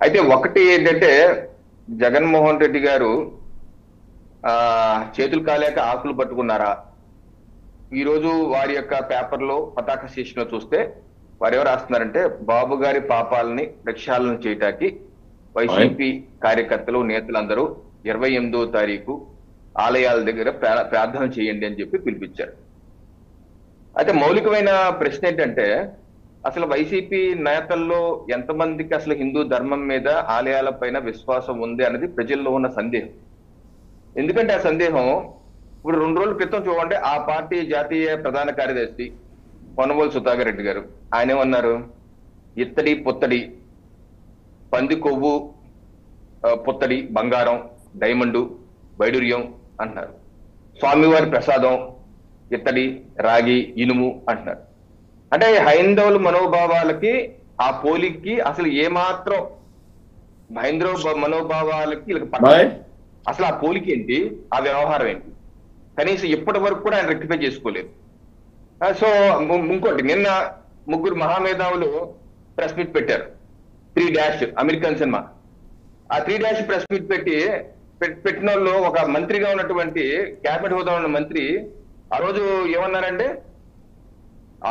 అయితే ఒకటి ఏంటంటే జగన్మోహన్ రెడ్డి గారు ఆ చేతులు కాలేక ఆకులు పట్టుకున్నారా? ఈ రోజు వారి యొక్క పేపర్లో పతాక శీర్షికన చూస్తే వారు ఎవరు రాస్తున్నారంటే బాబు గారి పాపాలని ప్రక్షాళన చేయటానికి వైసీపీ కార్యకర్తలు నేతలందరూ 28వ తారీఖు ఆలయాల దగ్గర ప్రార్థన చేయండి అని చెప్పి పిలిపించారు. అయితే మౌలికమైన ప్రశ్న ఏంటంటే అసలు వైసీపీ నేతల్లో ఎంతమందికి అసలు హిందూ ధర్మం మీద ఆలయాల పైన విశ్వాసం ఉంది అన్నది ప్రజల్లో ఉన్న సందేహం. ఎందుకంటే ఆ సందేహం ఇప్పుడు 2 రోజుల క్రితం చూడండి, ఆ పార్టీ జాతీయ ప్రధాన కార్యదర్శి పొన్నవోలు సుధాకర్ రెడ్డి గారు ఆయన ఏమన్నారు? ఇత్తడి పుత్తడి, పంది కొవ్వు, పుత్తడి, బంగారం, డైమండు, వైడూర్యం అంటున్నారు. స్వామివారి ప్రసాదం ఇత్తడి, రాగి, ఇనుము అంటున్నారు. అంటే హైందవుల మనోభావాలకి ఆ పోలికి అసలు ఏమాత్రం హైందవ మనోభావాలకి అసలు ఆ పోలికి ఏంటి, ఆ వ్యవహారం ఏంటి, కనీసం ఇప్పటి వరకు కూడా ఆయన రెక్టిఫై చేసుకోలేదు. సో ఇంకోటి, నిన్న 3 మహామేధావులు ప్రెస్ మీట్ పెట్టారు. 3 అమెరికన్ సినిమా. ఆ 3 ప్రెస్ మీట్ పెట్టిన వాళ్ళు ఒక మంత్రిగా ఉన్నటువంటి క్యాబినెట్ హోదా ఉన్న మంత్రి ఆ రోజు ఏమన్నారంటే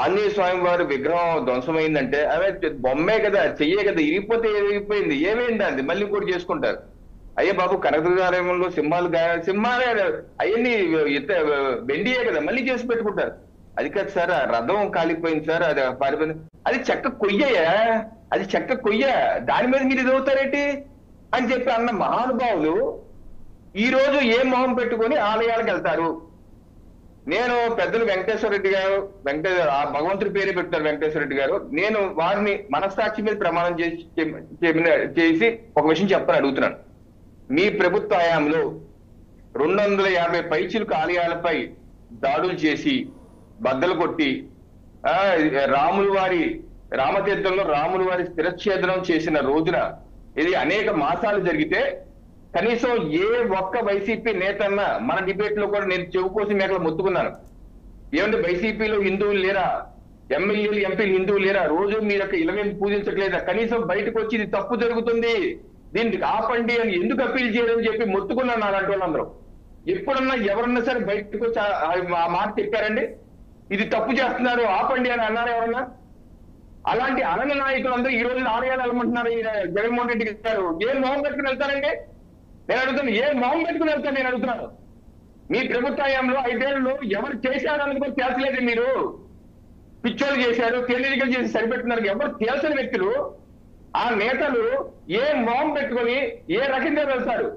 ఆంజనేయ స్వామి వారి విగ్రహం ధ్వంసమైందంటే అవే బొమ్మే కదా, చెయ్యే కదా, ఇరిగిపోతే ఇరిగిపోయింది, ఏమైంది అంది, మళ్ళీ ఇంకోటి చేసుకుంటారు. అయ్యే బాబు, కనకదుర్గాలయంలో సింహాలే అవన్నీ వెండియే కదా, మళ్ళీ చేసి పెట్టుకుంటారు. అది కాదు సార్, ఆ రథం కాలిపోయింది సార్, అది పారిపోయింది, అది చెక్క కొయ్యయా, అది చెక్క కొయ్య, దాని మీద మీరు ఇదవుతారేంటి అని చెప్పి అన్న మహానుభావులు ఈ రోజు ఏ మొహం పెట్టుకొని ఆలయాలకు వెళ్తారు? నేను పెద్దలు వెంకటేశ్వర రెడ్డి గారు, ఆ భగవంతుడి పేరే పెట్టారు వెంకటేశ్వర రెడ్డి గారు, నేను వారిని మనస్సాక్షి మీద ప్రమాణం చేసి ఒక విషయం చెప్పని అడుగుతున్నాను. మీ ప్రభుత్వ హయాంలో 250 పైచిలుకు ఆలయాలపై దాడులు చేసి బద్దలు కొట్టి రామతీర్థంలో రాముల వారి స్థిరఛేదనం చేసిన రోజున ఇది అనేక మాసాలు జరిగితే కనీసం ఏ ఒక్క వైసీపీ నేతన్నా, మన డిబేట్ లో కూడా నేను చెవు కోసం మేకలు మొత్తుకున్నాను, ఏమంటే వైసీపీలో హిందువులు లేరా, ఎమ్మెల్యేలు ఎంపీలు హిందువులు లేరా, రోజు మీరు యొక్క ఇలవేం పూజించట్లేదా, కనీసం బయటకు వచ్చి ఇది తప్పు జరుగుతుంది దీనికి ఆపండి అని ఎందుకు అప్పీల్ చేయడం చెప్పి మొత్తుకున్నాను అలాంటి వాళ్ళందరూ. ఎప్పుడన్నా ఎవరన్నా సరే బయటకు వచ్చి ఆ మాట చెప్పారండి? ఇది తప్పు చేస్తున్నారు ఆపండి అని అన్నారు ఎవరన్నా? అలాంటి అనన నాయకులందరూ ఈ రోజు ఆలయాలు వెళ్ళమంటున్నారు జగన్మోహన్ రెడ్డి గారు. ఏం మొహం పెట్టుకుని వెళ్తారండి? నేను అడుగుతాను, ఏం మొహం పెట్టుకుని వెళ్తాను నేను అడుగుతున్నాను. మీ ప్రభుత్వంలో 5 ఏళ్లలో ఎవరు చేశారని కూడా తేల్చలేదు. మీరు పిచ్చోళ్ళు చేశారు, తెలియకలు చేసి సరిపెట్టున్నారు, ఎవరు తేల్చని వ్యక్తులు ఆ నేతలు ఏ మొహం పెట్టుకొని ఏ రకంగా వెళ్తారు?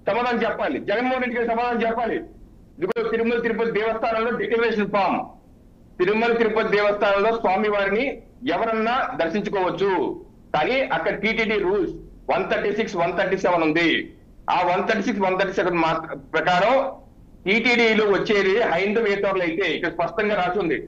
సమాధానం చెప్పాలి, జగన్మోహన్ రెడ్డి గారు సమాధానం చెప్పాలి. ఇదిగో తిరుమల తిరుపతి దేవస్థానంలో డిక్లరేషన్ ఫామ్, తిరుమల తిరుపతి దేవస్థానంలో స్వామి వారిని ఎవరన్నా దర్శించుకోవచ్చు, కానీ అక్కడ టీటీడీ రూల్స్ 136, 137 ఉంది. ఆ 136, 137 ప్రకారం టీటీడీలో వచ్చేది హైందవేతరులు అయితే ఇక్కడ స్పష్టంగా రాసి ఉంది,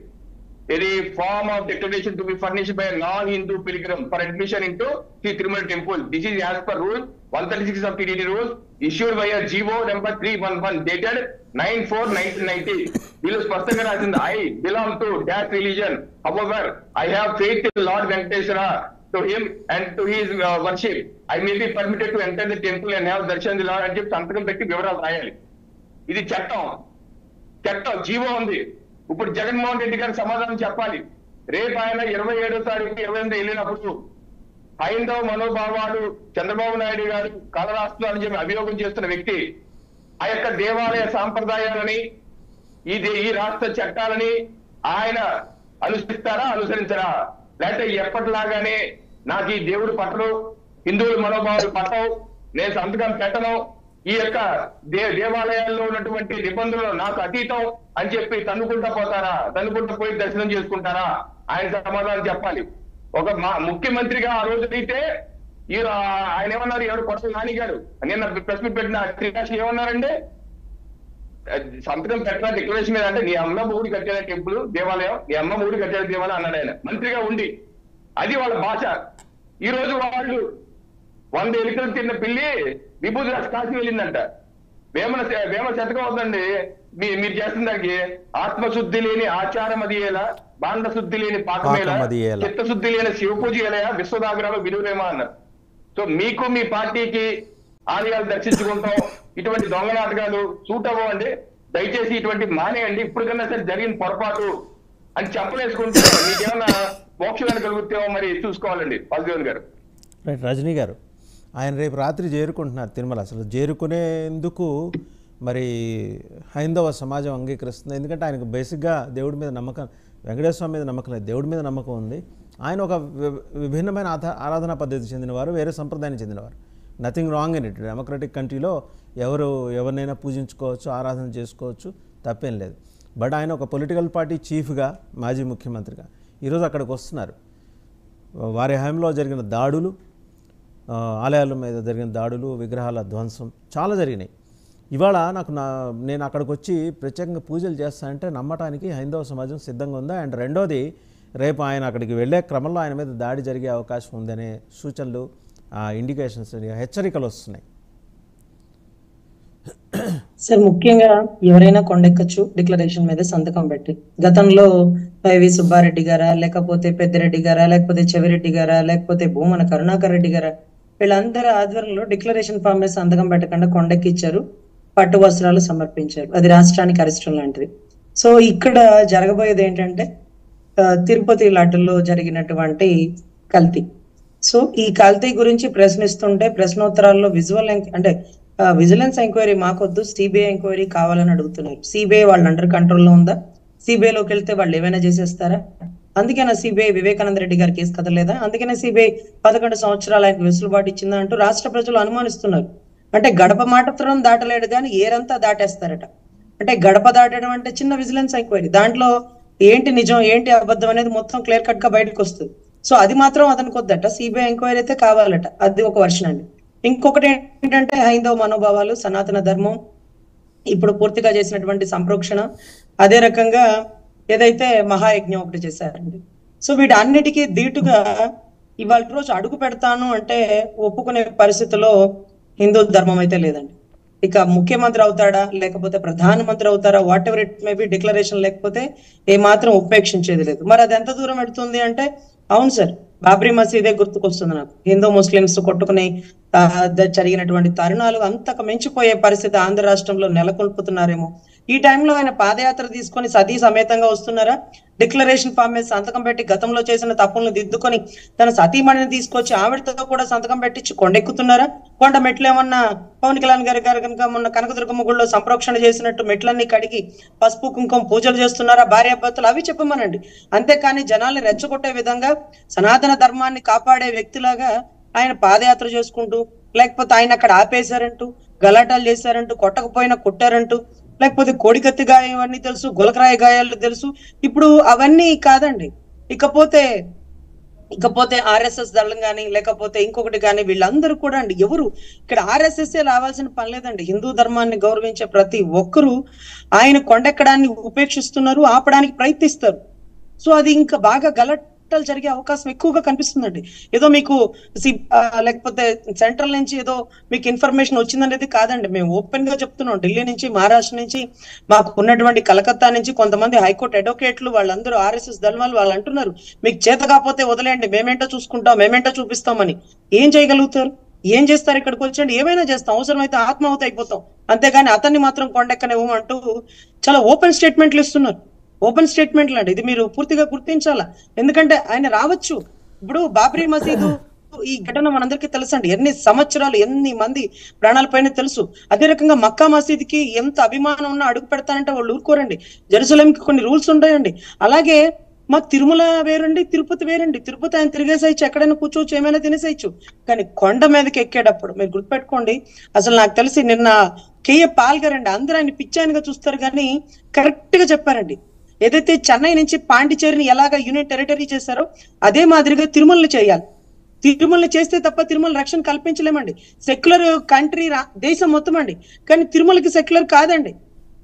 ఇది form of declaration to be furnished by non Hindu pilgrim for admission into Shri Tirumala temple. This is as per rule 136 of TTD rules issued by GO number 311 dated 9/4/1990. వీళ్ళు స్పష్టంగా రాసింది, I belong to dash religion, however I have faith in lord Venkateswara, to him and to his worship I may be permitted to enter the temple and have darshan the Lord అని చెప్పి సంతకం పెట్టి వివరాలు రాయాలి. ఇది చట్టం జీవో ఉంది. ఇప్పుడు జగన్మోహన్ రెడ్డి గారు సమాధానం చెప్పాలి. రేపు ఆయన 27వ తారీఖు 28 వెళ్ళినప్పుడు హైందవ మనోభావాలు చంద్రబాబు నాయుడు గారు కలరాస్తున్నారని చెప్పి అభియోగం చేస్తున్న వ్యక్తి ఆ యొక్క దేవాలయ సాంప్రదాయాలని ఈ రాష్ట్ర చట్టాలని ఆయన అనుసరించరా, లేకపోతే ఎప్పటిలాగానే నాకు ఈ దేవుడు పట్టడు, హిందువుల మనోభావాలు పట్టవు, నేను సంతకం పెట్టను, ఈ యొక్క దేవాలయాల్లో ఉన్నటువంటి నిబంధనలు నాకు అతీతం అని చెప్పి తన్నుకుంటూ పోయి దర్శనం చేసుకుంటారా? ఆయన సమాధానం చెప్పాలి. ఒక ముఖ్యమంత్రిగా ఆ రోజు అయితే ఆయన ఏమన్నారు, ఎవరు కొత్త నాని గారు నిన్న ప్రెస్ మీట్ పెట్టిన 3 ఏమన్నారంటే సంతకం పెట్టిన డిక్లరేషన్ మీద అంటే నీ అమ్మ మూడు కట్టాడు టెంపుల్ దేవాలయం, నీ అమ్మ మూడు కట్టాడు దేవాలయం అన్నాడు ఆయన మంత్రిగా ఉండి. అది వాళ్ళ భాష. ఈ రోజు వాళ్ళు 100 ఎలుకలు తిన్న పిల్లి విభూతి రాసి కాశీ వెళ్ళిందంట. వేమ శతకం అవుతుందండి మీరు చేస్తున్న దానికి. ఆత్మశుద్ధి లేని ఆచారం అది ఎలా, బాండ శుద్ధి లేని పాకమేలా, చిత్తశుద్ధి లేని శివ పూజ ఎలా, విశ్వదాగ్రహం విలువలేమా అన్నారు. సో మీకు మీ పార్టీకి ఆలయాలు దర్శించుకుంటాం ఇటువంటి దొంగ నాటకాలు సూట్ అవ్వండి. దయచేసి ఇటువంటి మానేయండి. ఇప్పటికన్నా సరే జరిగిన పొరపాటు అని చెప్పలేసుకుంటే మీకేమన్నా మోక్షాన్ని కలుగుతామో మరి చూసుకోవాలండి వాసుదేవన్ గారు. రైట్. రజనీ గారు, ఆయన రేపు రాత్రి చేరుకుంటున్నారు తిరుమల. అసలు చేరుకునేందుకు మరి హైందవ సమాజం అంగీకరిస్తుంది. ఎందుకంటే ఆయనకు బేసిక్గా దేవుడి మీద నమ్మకం, వెంకటేశ్వర స్వామి మీద నమ్మకం లేదు, దేవుడి మీద నమ్మకం ఉంది. ఆయన ఒక విభిన్నమైన ఆరాధనా పద్ధతి చెందినవారు, వేరే సంప్రదాయానికి చెందినవారు. Nothing wrong in it. Democratic కంట్రీలో ఎవరినైనా పూజించుకోవచ్చు, ఆరాధన చేసుకోవచ్చు, తప్పేం లేదు. బట్ ఆయన ఒక పొలిటికల్ పార్టీ చీఫ్గా, మాజీ ముఖ్యమంత్రిగా ఈరోజు అక్కడికి వస్తున్నారు. వారి హయాంలో జరిగిన దాడులు, ఆలయాల మీద జరిగిన దాడులు, విగ్రహాల ధ్వంసం చాలా జరిగినాయి. ఇవాళ నేను అక్కడికి వచ్చి ప్రత్యేకంగా పూజలు చేస్తానంటే నమ్మటానికి హైందవ సమాజం సిద్ధంగా ఉందా? అండ్ రెండోది, రేపు ఆయన అక్కడికి వెళ్ళే క్రమంలో ఆయన మీద దాడి జరిగే అవకాశం ఉందనే సూచనలు, ఇండికేషన్స్, హెచ్చరికలు వస్తున్నాయి. సార్, ముఖ్యంగా ఎవరైనా కొండెక్కచ్చు డిక్లరేషన్ మీద సంతకం పెట్టి. గతంలో వైవి సుబ్బారెడ్డి గారా, లేకపోతే పెద్దిరెడ్డి గారా, లేకపోతే చెవిరెడ్డి గారా, లేకపోతే భూమన కరుణాకర్ రెడ్డి గారా, వీళ్ళందరూ ఆధ్వర్యంలో డిక్లరేషన్ ఫామ్ మీద సంతకం పెట్టకుండా కొండెక్కిచ్చారు, పట్టు వస్త్రాలు సమర్పించారు. అది రాష్ట్రానికి అరిష్టం లాంటిది. సో ఇక్కడ జరగబోయేది ఏంటంటే తిరుపతి లడ్డుల్లో జరిగినటువంటి కల్తీ. సో ఈ కల్తీ గురించి ప్రశ్నిస్తుంటే ప్రశ్నోత్తరాల్లో విజిలెన్స్ ఎంక్వైరీ మాకొద్దు, సిబిఐ ఎంక్వైరీ కావాలని అడుగుతున్నారు. సిబిఐ వాళ్ళ అండర్ కంట్రోల్లో ఉందా? సిబిఐలోకి వెళ్తే వాళ్ళు ఏమైనా చేసేస్తారా? అందుకేనా సిబిఐ వివేకానంద రెడ్డి గారి కేసు కదలేదా? అందుకనే సిబిఐ 11 సంవత్సరాలు ఆయనకు వెసులుబాటు ఇచ్చిందా అంటూ రాష్ట్ర ప్రజలు అనుమానిస్తున్నారు. అంటే గడప మాటత్రం దాటలేడు కానీ ఏరంతా దాటేస్తారట. అంటే గడప దాటడం అంటే చిన్న విజిలెన్స్ ఎంక్వైరీ, దాంట్లో ఏంటి నిజం ఏంటి అబద్ధం అనేది మొత్తం క్లియర్ కట్ గా బయటకు వస్తుంది. సో అది మాత్రం అతనికి వద్దట, సిబిఐ ఎంక్వైరీ అయితే కావాలట. అది ఒక వర్షన్ అండి. ఇంకొకటి ఏంటంటే హైందవ మనోభావాలు, సనాతన ధర్మం, ఇప్పుడు పూర్తిగా చేసినటువంటి సంప్రోక్షణ, అదే రకంగా ఏదైతే మహాయజ్ఞం ఒకటి చేశారండి. సో వీటన్నిటికీ ధీటుగా ఇవాళ రోజు అడుగు పెడతాను అంటే ఒప్పుకునే పరిస్థితిలో హిందూ ధర్మం అయితే లేదండి. ఇక ముఖ్యమంత్రి అవుతాడా, లేకపోతే ప్రధానమంత్రి అవుతారా, what ever it maybe, declaration లేకపోతే ఏమాత్రం ఉపేక్షించేది లేదు. మరి అది ఎంత దూరం పెడుతుంది అంటే, అవును సార్, బాబ్రీ మసీదే గుర్తుకొస్తుంది నాకు. హిందూ ముస్లింస్ కొట్టుకుని జరిగినటువంటి తరుణాలు అంతకు మించిపోయే పరిస్థితి ఆంధ్ర రాష్ట్రంలో నెలకొల్పుతున్నారేమో. ఈ టైంలో ఆయన పాదయాత్ర తీసుకొని సతీ సమేతంగా వస్తున్నారా? డిక్లరేషన్ ఫామ్ మీద సంతకం పెట్టి గతంలో చేసిన తప్పులను దిద్దుకొని తన సతీమణిని తీసుకొచ్చి ఆవిడతో కూడా సంతకం పెట్టించి కొండెక్కుతున్నారా? కొండ మెట్లు ఏమన్నా పవన్ కళ్యాణ్ గారి కనుక మొన్న కనకదుర్గమ్మ గుడిలో సంప్రోక్షణ చేసినట్టు మెట్లన్నీ కడిగి పసుపు కుంకుమ పూజలు చేస్తున్నారా? భార్యాభర్తలు అవి చెప్పమనండి. అంతేకాని జనాల్ని రెచ్చగొట్టే విధంగా సనాతన ధర్మాన్ని కాపాడే వ్యక్తిలాగా ఆయన పాదయాత్ర చేసుకుంటూ, లేకపోతే ఆయన అక్కడ ఆపేశారంటూ, గలాటాలు చేశారంటూ, కొట్టకపోయినా కొట్టారంటూ, లేకపోతే కోడికత్తి గాయం అన్ని తెలుసు, గులకరాయి గాయాలు తెలుసు. ఇప్పుడు అవన్నీ కాదండి. ఇకపోతే ఆర్ఎస్ఎస్ దళం కానీ, లేకపోతే ఇంకొకటి కానీ, వీళ్ళందరూ కూడా అండి, ఎవరు ఇక్కడ ఆర్ఎస్ఎస్ రావాల్సిన పని లేదండి. హిందూ ధర్మాన్ని గౌరవించే ప్రతి ఒక్కరూ ఆయన కొండెక్కడాన్ని ఉపేక్షిస్తున్నారు, ఆపడానికి ప్రయత్నిస్తారు. సో అది ఇంకా బాగా గలటలు జరిగే అవకాశం ఎక్కువగా కనిపిస్తుందండి. ఏదో మీకు లేకపోతే సెంట్రల్ నుంచి ఏదో మీకు ఇన్ఫర్మేషన్ వచ్చిందనేది కాదండి. మేము ఓపెన్ గా చెప్తున్నాం. ఢిల్లీ నుంచి, మహారాష్ట్ర నుంచి, మాకు ఉన్నటువంటి కలకత్తా నుంచి కొంతమంది హైకోర్టు అడ్వకేట్లు, వాళ్ళందరూ ఆర్ఎస్ఎస్ దళాలు వాళ్ళు అంటున్నారు, మీకు చేత కాకపోతే వదిలేయండి, మేమేంటో చూసుకుంటాం, మేమేంటో చూపిస్తామని. ఏం చేయగలుగుతారు? ఏం చేస్తారు? ఇక్కడికి వచ్చండి, ఏమైనా చేస్తాం, అవసరమైతే ఆత్మాహుతి అయిపోతాం, అంతేగాని అతన్ని మాత్రం కొండెక్కనివ్వమంటూ చాలా ఓపెన్ స్టేట్మెంట్లు ఇస్తున్నారు. ఓపెన్ స్టేట్మెంట్లు అండి. ఇది మీరు పూర్తిగా గుర్తించాలా. ఎందుకంటే ఆయన రావచ్చు. ఇప్పుడు బాబ్రీ మసీదు ఈ ఘటన మనందరికీ తెలుసండి. ఎన్ని సంవత్సరాలు, ఎన్ని మంది ప్రాణాలపైన తెలుసు. అదే రకంగా మక్కా మసీదుకి ఎంత అభిమానం ఉన్నా అడుగు పెడతానంటే వాళ్ళు ఊరుకోరండి. జెరూసలేంకి కొన్ని రూల్స్ ఉంటాయండి. అలాగే మాకు తిరుమల వేరండి, తిరుపతి వేరండి. తిరుపతి ఆయన తిరిగేసేయచ్చు, ఎక్కడైనా కూర్చోవచ్చు, ఏమైనా తినేసేయచ్చు. కానీ కొండ మీదకి ఎక్కేటప్పుడు మీరు గుర్తుపెట్టుకోండి. అసలు నాకు తెలిసి నిన్న కేఏ పాల్ గారండి, అందరూ ఆయన పిచ్చాయనగా చూస్తారు కానీ కరెక్ట్ గా చెప్పారండి. ఏదైతే చెన్నై నుంచి పాండిచేరిని ఎలాగ యూనియన్ టెరిటరీ చేశారో అదే మాదిరిగా తిరుమలని చేయాలి. తిరుమలని చేస్తే తప్ప తిరుమల రక్షణ కల్పించలేమండి. సెక్యులర్ కంట్రీ దేశం మొత్తం అండి, కానీ తిరుమలకి సెక్యులర్ కాదండి.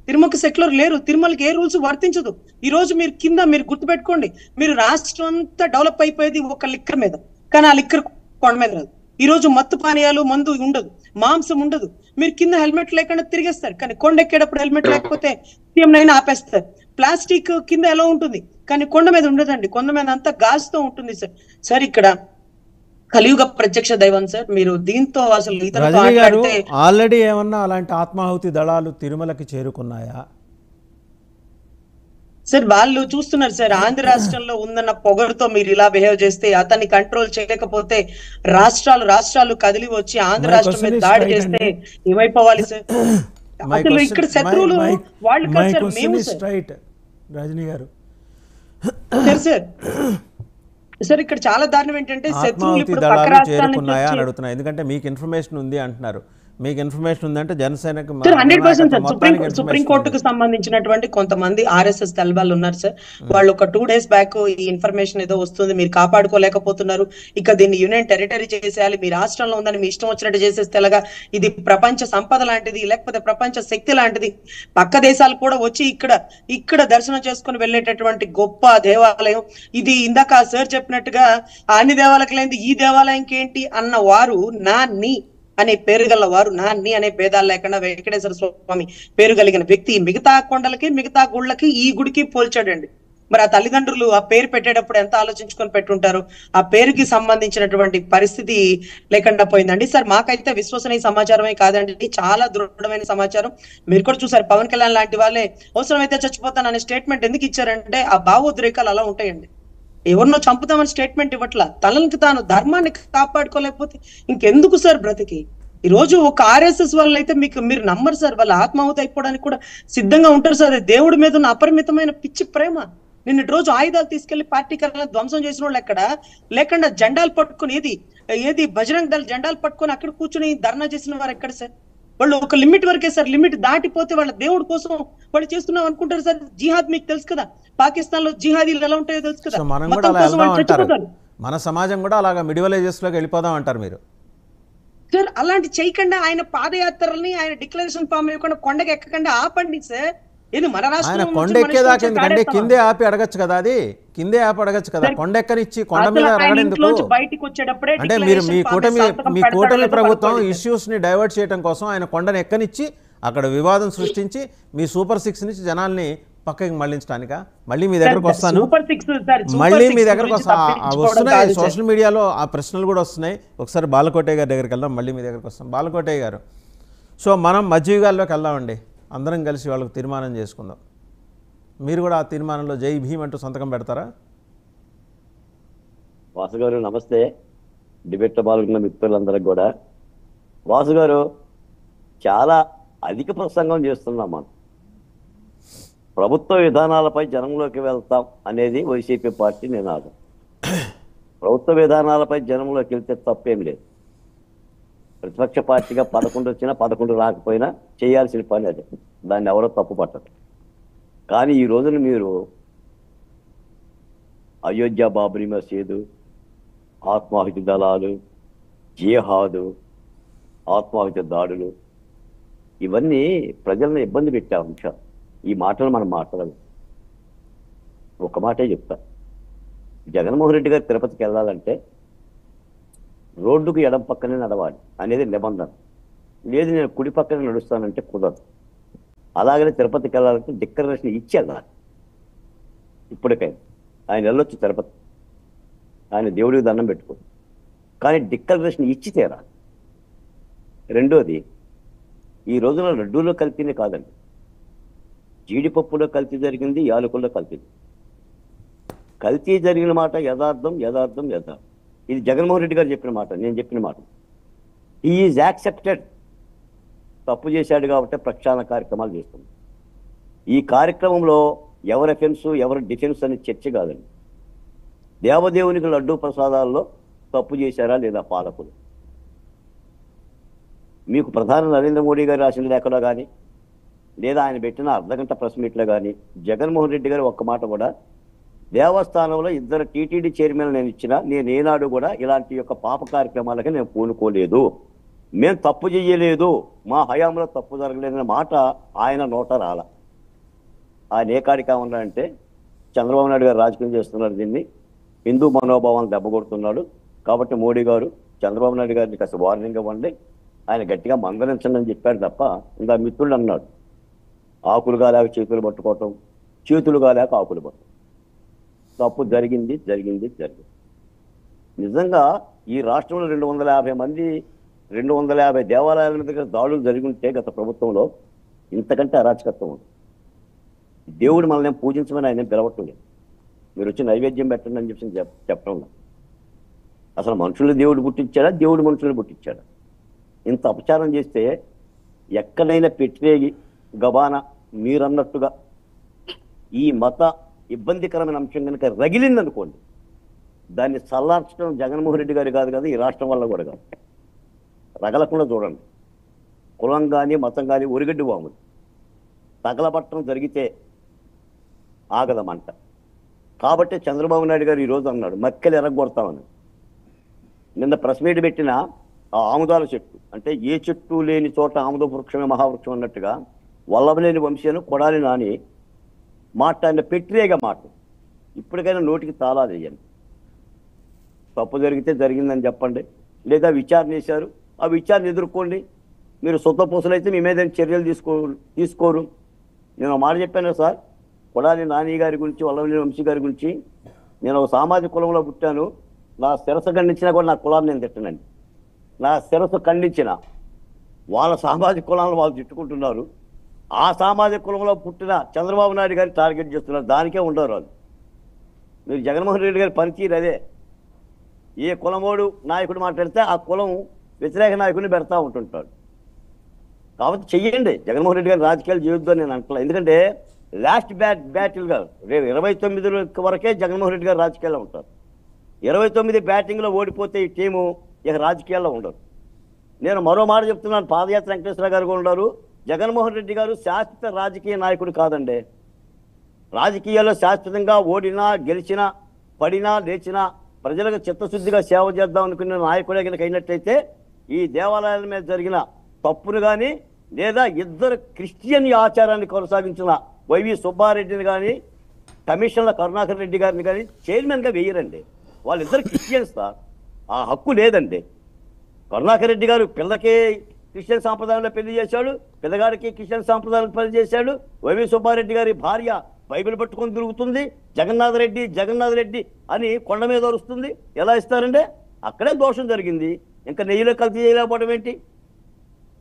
తిరుమలకి సెక్యులర్ లేరు. తిరుమలకి ఏ రూల్స్ వర్తించదు. ఈ రోజు మీరు కింద మీరు గుర్తుపెట్టుకోండి, మీరు రాష్ట్రం అంతా డెవలప్ అయిపోయేది ఒక లిక్కర్ మీద, కానీ ఆ లిక్కర్ కొండ మీద రాదు. ఈ రోజు మత్తు పానీయాలు, మందు ఉండదు, మాంసం ఉండదు. మీరు కింద హెల్మెట్ లేకుండా తిరిగేస్తారు, కానీ కొండ ఎక్కేటప్పుడు హెల్మెట్ లేకపోతే సీఎం నైనా ఆపేస్తారు. ప్లాస్టిక్ కింద ఎలా ఉంటుంది, కానీ కొండ మీద ఉండదండి. కొండ మీద అంతా గాజుతో ఉంటుంది సార్. ఇక్కడ కలియుగ ప్రత్యక్ష దైవం సార్. మీరు దీంతో అసలు ఇతనితో రజనీ గారు మాట్లాడితే ఆల్రెడీ ఏమన్నా అలాంటి ఆత్మాహుతి దళాలు తిరుమలకి చేరుకున్నాయా? సార్ వాళ్ళు చూస్తున్నారు సార్, ఆంధ్ర రాష్ట్రంలో ఉందన్న పొగరుతో మీరు ఇలా బిహేవ్ చేస్తే, అతన్ని కంట్రోల్ చేయకపోతే రాష్ట్రాలు కదిలి వచ్చి ఆంధ్ర My రాష్ట్రం question మీద is దాడి straight చేస్తే అండి. ఏమైపోవాలి సార్? అసలు ఇక్కడ శత్రువులు వాళ్ళు కాదు సార్, మేము సార్. స్ట్రైట్ రజనీ గారు, సార్ సార్ ఇక్కడ చాలా దారుణం ఏంటంటే శత్రువులు ఆత్మాహుతి ఇప్పుడు పక్క దళాలు రాష్ట్రాల నుంచి చేరుకున్నాయా అని వచ్చి అడుగుతున్నా. ఎందుకంటే మీకు ఇన్ఫర్మేషన్ ఉంది అంటున్నారు. మీకు ఇన్ఫర్మేషన్ ఉందంటే జనసేనకు సార్ 100% సార్ మొత్తానికి సుప్రీం information కోర్టుకు ఉంది. సంబంధించినటువంటి కొంతమంది RSS తలబాలు ఉన్నారు సార్. వాళ్ళు ఒక 2 days బ్యాక్ ఈ ఇన్ఫర్మేషన్ ఏదో వస్తుంది, మీరు కాపాడుకోలేకపోతున్నారు, ఇక దీన్ని యూనియన్ టెరిటరీ చేసేయాలి, మీ రాష్ట్రంలో ఉందని మీ ఇష్టం వచ్చినట్టు చేసేస్తే ఎలాగా, ఇది ప్రపంచ సంపద లాంటిది, లేకపోతే ప్రపంచ శక్తి లాంటిది, పక్క దేశాలు కూడా వచ్చి ఇక్కడ దర్శనం చేసుకుని వెళ్ళేటటువంటి గొప్ప దేవాలయం ఇది. ఇందాక సార్ చెప్పినట్టుగా అన్ని దేవాలయాలకు లేనిది ఈ దేవాలయంకి ఏంటి అన్న వారు, నాన్ని అనే పేరు గల వారు, నాన్ని అనే భేదాలు లేకుండా వెంకటేశ్వర స్వామి పేరు కలిగిన వ్యక్తి మిగతా కొండలకి మిగతా గుళ్ళకి ఈ గుడికి పోల్చాడండి. మరి ఆ తల్లిదండ్రులు ఆ పేరు పెట్టేటప్పుడు ఎంత ఆలోచించుకొని పెట్టుంటారు? ఆ పేరుకి సంబంధించినటువంటి పరిస్థితి లేకుండా పోయిందండి. సార్ మాకైతే విశ్వసనీయ సమాచారమే కాదండి, చాలా దృఢమైన సమాచారం. మీరు కూడా చూసారు, పవన్ కళ్యాణ్ లాంటి వాళ్ళే అవసరమైతే చచ్చిపోతాను అనే స్టేట్మెంట్ ఎందుకు ఇచ్చారంటే ఆ భావోద్రేకాలు అలా ఉంటాయండి. ఎవరినో చంపుతామని స్టేట్మెంట్ ఇవ్వట్లా, తనకి తాను ధర్మాన్ని కాపాడుకోలేకపోతే ఇంకెందుకు సార్ బ్రతికి? ఈ రోజు ఒక RSS వాళ్ళు అయితే మీరు నమ్మరు సార్, వాళ్ళ ఆత్మాహుతి అయిపోవడానికి కూడా సిద్ధంగా ఉంటారు సార్. అది దేవుడి మీద ఉన్న అపరిమితమైన పిచ్చి ప్రేమ. నిన్నటి రోజు ఆయుధాలు తీసుకెళ్లి పార్టీ కార్యాలయం ధ్వంసం చేసిన వాళ్ళు ఎక్కడ లేకుండా జెండాలు పట్టుకుని ఏది బజరంగ్ దళ జెండాలు పట్టుకొని అక్కడ కూర్చుని ధర్నా చేసిన వారు ఎక్కడ సార్? వాళ్ళు ఒక లిమిట్ వరకే సార్, లిమిట్ దాటిపోతే వాళ్ళ దేవుడి కోసం వాళ్ళు చేస్తున్నాం అనుకుంటారు సార్. జిహాద్ మీకు తెలుసు కదా, పాకిస్తాన్ లో జిహాదీలు ఎలా ఉంటాయో తెలుసు కదా, సో మనం కూడా మతం అలా కోసం వాళ్ళు వెళ్దాం అంటారు. చచ్చిపోతారు మన సమాజం కూడా అలాగా మిడివల్ ఏజెస్ లోకి వెళ్ళిపోదాం అంటారు మీరు. సార్. అలాంటి చేయకుండా ఆయన పాదయాత్రల్ని ఆయన డిక్లరేషన్ ఫామ్ ఇవ్వకుండా కొండకి ఎక్కకుండా ఆపండి సార్. ఇది మన ఆయన రాష్ట్రం కొండ ఎక్కేదాకా ఎందుకంటే కిందే ఆపి అడగచ్చు కదా, అది కిందే ఆపి అడగచ్చు కదా, కొండ ఎక్కనిచ్చి కొండ మీద అడగడెందుకు? బయటికి వచ్చేటప్పుడే అంటే మీరు మీ కూటమి ప్రభుత్వం ఇష్యూస్ ని డైవర్ట్ చేయడం కోసం ఆయన కొండను ఎక్కనిచ్చి అక్కడ వివాదం సృష్టించి మీ సూపర్ 6 నుంచి జనాల్ని పక్కకి మళ్ళించడానికా? మళ్ళీ మీ దగ్గరకు వస్తాను, మళ్ళీ మీ దగ్గరకు వస్తున్నాయి సోషల్ మీడియాలో ఆ ప్రశ్నలు కూడా వస్తున్నాయి. ఒకసారి బాలకోటయ్య గారి దగ్గరికి వెళ్దాం, మళ్ళీ మీ దగ్గరకు వస్తాం. బాలకోటయ్య గారు, సో మనం మధ్యయుగాల్లోకి వెళ్దామండి, అందరం కలిసి వాళ్ళకు తీర్మానం చేసుకుందాం. మీరు కూడా ఆ తీర్మానంలో జై భీమ్ అంటూ సంతకం పెడతారా? వాసు గారు నమస్తే. డిబేట్లో పాల్గొన్న మిత్రులందరికీ కూడా. వాసు గారు, చాలా అధిక ప్రసంగం చేస్తున్నాం మనం. ప్రభుత్వ విధానాలపై జనంలోకి వెళ్తాం అనేది వైసీపీ పార్టీ నినాదం. ప్రభుత్వ విధానాలపై జనంలోకి వెళ్తే తప్పేం లేదు. ప్రతిపక్ష పార్టీగా 11 వచ్చినా 11 రాకపోయినా చేయాల్సిన పని అదే, దాన్ని ఎవరో తప్పు పట్టరు. కానీ ఈ రోజున మీరు అయోధ్య బాబ్రీ మసీదు, ఆత్మాహుతి దళాలు, జిహాదు, ఆత్మాహుతి దాడులు, ఇవన్నీ ప్రజలను ఇబ్బంది పెట్టే అంశాలు. ఈ మాటలు మనం మాట్లాడదు. ఒక మాటే చెప్తా, జగన్మోహన్ రెడ్డి గారు తిరుపతికి వెళ్ళాలంటే రోడ్డుకు ఎడం పక్కనే నడవాలి అనేది నిబంధన. లేదు నేను కుడి పక్కనే నడుస్తానంటే కుదరదు. అలాగనే తిరుపతికి వెళ్ళాలంటే డిక్లరేషన్ ఇచ్చి వెళ్ళాలి. ఇప్పటికైనా ఆయన వెళ్ళొచ్చు తిరుపతి, ఆయన దేవుడికి దండం పెట్టుకో, కానీ డిక్లరేషన్ ఇచ్చి తీరాలి. రెండోది, ఈ రోజున లడ్డూలో కల్తీనే కాదండి, జీడిపప్పులో కల్తీ జరిగింది, యాలకుల్లో కల్తీ జరిగిన మాట యథార్థం. ఇది జగన్మోహన్ రెడ్డి గారు చెప్పిన మాట, నేను చెప్పిన మాట. He is accepted. తప్పు చేశాడు కాబట్టి ప్రక్షాళన కార్యక్రమాలు చేస్తుంది. ఈ కార్యక్రమంలో ఎవరి ఎఫెన్స్ ఎవరి డిఫెన్స్ అనే చర్చ కాదండి. దేవదేవునికి లడ్డూ ప్రసాదాల్లో తప్పు చేశారా లేదా పాలకులు? మీకు ప్రధాని నరేంద్ర మోడీ గారు రాసిన లేఖలో కానీ లేదా ఆయన పెట్టిన అర్ధగంట ప్రెస్ మీట్లో కానీ జగన్మోహన్ రెడ్డి గారు ఒక్క మాట కూడా దేవస్థానంలో 2 టీటీడీ చైర్మన్ నేను ఇచ్చినా నేను ఏనాడు కూడా ఇలాంటి యొక్క పాప కార్యక్రమాలకి నేను పూనుకోలేదు, మేము తప్పు చేయలేదు, మా హయాంలో తప్పు జరగలేదనే మాట ఆయన నోట రాల. ఆయన ఏ కార్యక్రమం అంటే చంద్రబాబు నాయుడు గారు రాజకీయం చేస్తున్నారు, దీన్ని హిందూ మనోభావాలను దెబ్బకొడుతున్నాడు కాబట్టి మోడీ గారు చంద్రబాబు నాయుడు గారిని కాస్త వార్నింగ్ ఇవ్వండి, ఆయన గట్టిగా మందలించండి అని చెప్పాడు తప్ప, ఇంకా మిత్రుడు అన్నాడు ఆకులు కాలేక చేతులు పట్టుకోవటం, చేతులు కాలేక ఆకులు పట్టడం. తప్పు జరిగింది. నిజంగా ఈ రాష్ట్రంలో 250 మంది 250 దేవాలయాల మీద దాడులు జరిగి ఉంటే గత ప్రభుత్వంలో ఇంతకంటే అరాచకత్వం ఉంది. దేవుడు మనల్ని పూజించమని ఆయన పిలవట్లేదు. మీరు వచ్చి నైవేద్యం పెట్టండి అని చెప్పి చెప్పడం లేదు. అసలు మనుషులు దేవుడు పుట్టించాడా, దేవుడు మనుషులు పుట్టించాడా? ఇంత అపచారం చేస్తే ఎక్కడైనా పెట్టిరేగి గబాన మీరన్నట్టుగా ఈ మత ఇబ్బందికరమైన అంశం కనుక రగిలిందనుకోండి, దాన్ని చల్లార్చడం జగన్మోహన్ రెడ్డి గారు కాదు కదా, ఈ రాష్ట్రం వల్ల కూడా కాదు. రగలకుండా చూడండి. కులం కానీ మతం కానీ ఒరిగడ్డి వాములు తగలబట్టడం జరిగితే ఆగదమంట. కాబట్టి చంద్రబాబు నాయుడు గారు ఈరోజు అన్నాడు మక్కెలు ఎరగొడతామని. నిన్న ప్రెస్ మీట్ పెట్టిన ఆ ఆముదాల చెట్టు, అంటే ఏ చెట్టు లేని చోట ఆముద వృక్షమే మహావృక్షం అన్నట్టుగా వల్లభనేని వంశీను కొడాలి నాని మాట్లాడిన పెట్టిరేగా మాట ఇప్పటికైనా నోటికి తాళాలు వేయండి. తప్పు జరిగితే జరిగిందని చెప్పండి, లేదా విచారణ చేశారు, ఆ విచారణ ఎదుర్కోండి. మీరు సొంతపూసలు అయితే మీ మీద చర్యలు తీసుకోరు. నేను ఒక మాట చెప్పాను సార్, కొడాలి నాని గారి గురించి, వల్లభనేని వంశీ గారి గురించి. నేను ఒక సామాజిక కులంలో పుట్టాను, నా శిరస్సు ఖండించినా కూడా నా కులాన్ని నేను తిట్టనండి. నా శిరస్సు ఖండించిన వాళ్ళ సామాజిక కులాలను వాళ్ళు తిట్టుకుంటున్నారు. ఆ సామాజిక కులంలో పుట్టిన చంద్రబాబు నాయుడు గారిని టార్గెట్ చేస్తున్నారు. దానికే ఉండరు వాళ్ళు. మీరు జగన్మోహన్ రెడ్డి గారి పనితీరు అదే. ఏ కులమోడు నాయకుడు మాట్లాడితే ఆ కులం వ్యతిరేక నాయకుడిని పెడతా ఉంటుంటాడు. కాబట్టి చెయ్యండి, జగన్మోహన్ రెడ్డి గారి రాజకీయాలు చేయొద్దు అని నేను అంటలేదు. ఎందుకంటే లాస్ట్ బ్యాటిల్గా రేపు 29 వరకే జగన్మోహన్ రెడ్డి గారు రాజకీయాల్లో ఉంటారు. 29 బ్యాటింగ్లో ఓడిపోతే ఈ టీము ఇక రాజకీయాల్లో ఉండరు. నేను మరో మాట చెప్తున్నాను, పాదయాత్ర వెంకటేశ్వర గారు కూడా ఉన్నారు. జగన్మోహన్ రెడ్డి గారు శాశ్వత రాజకీయ నాయకుడు కాదండి. రాజకీయాల్లో శాశ్వతంగా ఓడినా గెలిచినా పడినా లేచినా ప్రజలకు చిత్తశుద్ధిగా సేవ చేద్దాం అనుకున్న నాయకుడే కనుక అయినట్లయితే ఈ దేవాలయాల మీద జరిగిన తప్పును కానీ, లేదా ఇద్దరు క్రిస్టియన్ ఆచారాన్ని కొనసాగించిన వైవి సుబ్బారెడ్డిని కానీ, కమిషనర్ల కరుణాకర్ రెడ్డి గారిని కానీ చైర్మన్గా వేయరండి. వాళ్ళిద్దరు క్రిస్టియన్స్ సార్, ఆ హక్కు లేదండి. కరుణాకర్ రెడ్డి గారు పిల్లకి క్రిస్టియన్ సాంప్రదాయంలో పెళ్లి చేశాడు, పిల్లగాడికి క్రిస్టియన్ సాంప్రదాయంలో పెళ్లి చేశాడు. వైవి సుబ్బారెడ్డి గారి భార్య బైబిల్ పట్టుకొని తిరుగుతుంది, జగన్నాథ్ రెడ్డి అని కొండ మీద వరుస్తుంది. ఎలా ఇస్తారంటే అక్కడే దోషం జరిగింది. ఇంకా నెయ్యిలో కల్తీ చేయలేకపోవడం ఏంటి?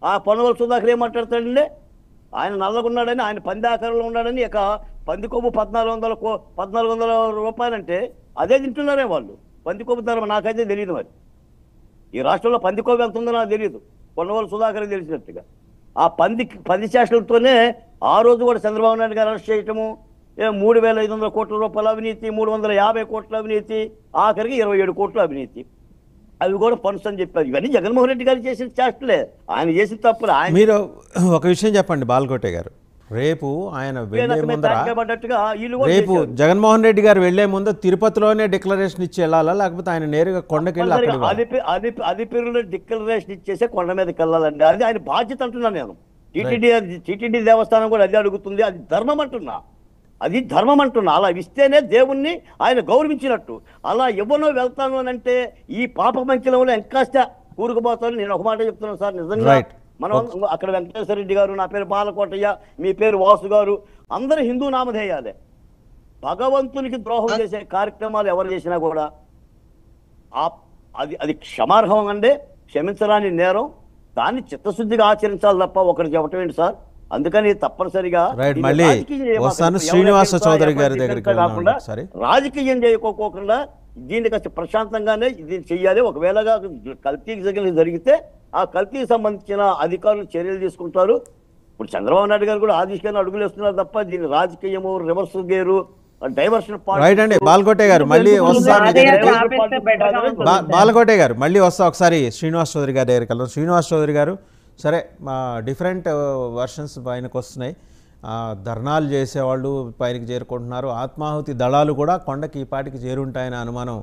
ఆ పొన్నవల సుధాకర్ ఏం మాట్లాడతాడండి? ఆయన నల్లగున్నాడని, ఆయన పంది ఆకారంలో ఉన్నాడని, ఇక పంది కొవ్వు 1400 రూపాయలంటే అదే తింటున్నారే వాళ్ళు. పంది కొవ్వు ధర నాకైతే తెలియదు. మరి ఈ రాష్ట్రంలో పంది కొవ్వు ఎంత ఉందో నాకు తెలియదు, పొన్నవల సుధాకర్ తెలిసినట్టుగా. ఆ పంది చేష్టలతోనే ఆ రోజు కూడా చంద్రబాబు నాయుడు గారు అరెస్ట్ చేయటము, 3,500 కోట్ల రూపాయల అవినీతి, 350 కోట్ల అవినీతి, ఆఖరికి 27 కోట్ల అవినీతి. అవి కూడా పనులు అని చెప్పారు. ఇవన్నీ జగన్మోహన్ రెడ్డి గారు చేసిన చేష్టలే, ఆయన చేసిన తప్పులు. ఆయన మీరు ఒక విషయం చెప్పండి బాలకోటే గారు, రేపు ఆయన వెళ్లే ముందర, రేపు జగన్మోహన్ రెడ్డి గారు వెళ్లే ముందు తిరుపతిలోనే డిక్లరేషన్ ఇచ్చి వెళ్ళాలా, లేకపోతే ఆయన నేరుగా కొండకెళ్ళి అలిపిరిలో డిక్లరేషన్ ఇచ్చేసే కొండ మీదకి వెళ్ళాలండి. అది ఆయన బాధ్యత అంటున్నాను నేను. టీటీడీ దేవస్థానం కూడా అదే అడుగుతుంది. అది ధర్మం అంటున్నా, అలా ఇస్తేనే దేవుణ్ణి ఆయన గౌరవించినట్టు. అలా ఎవరో వెళ్తాను అని అంటే ఈ పాప మంకిలంలో ఎంకాస్త కూరుకుపోతాను. నేను ఒక మాట చెప్తున్నాను సార్, నిజంగా మనం అక్కడ వెంకటేశ్వర రెడ్డి గారు, నా పేరు బాలకోటయ్య, మీ పేరు వాసు గారు, అందరూ హిందూ నామధేయాలే. భగవంతునికి ద్రోహం చేసే కార్యక్రమాలు ఎవరు చేసినా కూడా అది క్షమార్హం అండి, క్షమించరాని నేరం. దాన్ని చిత్తశుద్ధిగా ఆచరించాలి తప్ప ఒకటి చెప్పటం ఏంటి సార్? అందుకని తప్పనిసరిగా శ్రీనివాస చౌదరి గారి దగ్గరికి కాకుండా రాజకీయం చేయకోకుండా దీన్ని కాస్త ప్రశాంతంగానే దీన్ని చెయ్యాలి. ఒకవేళ కల్తీ జరిగితే ఆ కల్తీకి సంబంధించిన అధికారులు చర్యలు తీసుకుంటారు. ఇప్పుడు చంద్రబాబు నాయుడు గారు కూడా ఆ దిశగా అడుగులు వేస్తున్నారు తప్ప దీన్ని రాజకీయము, రివర్స్ గేరు, డైవర్షన్. బాలకోటే గారు మళ్ళీ వస్తా ఒకసారి శ్రీనివాస్ చౌదరి గారి దగ్గరికి వెళ్దాం. శ్రీనివాస్ చౌదరి గారు, సరే మా డిఫరెంట్ వర్షన్స్ పైనకు వస్తున్నాయి. ధర్నాలు చేసేవాళ్ళు పైనకి చేరుకుంటున్నారు, ఆత్మాహుతి దళాలు కూడా కొండకి ఈ పాటికి చేరుంటాయనే అనుమానం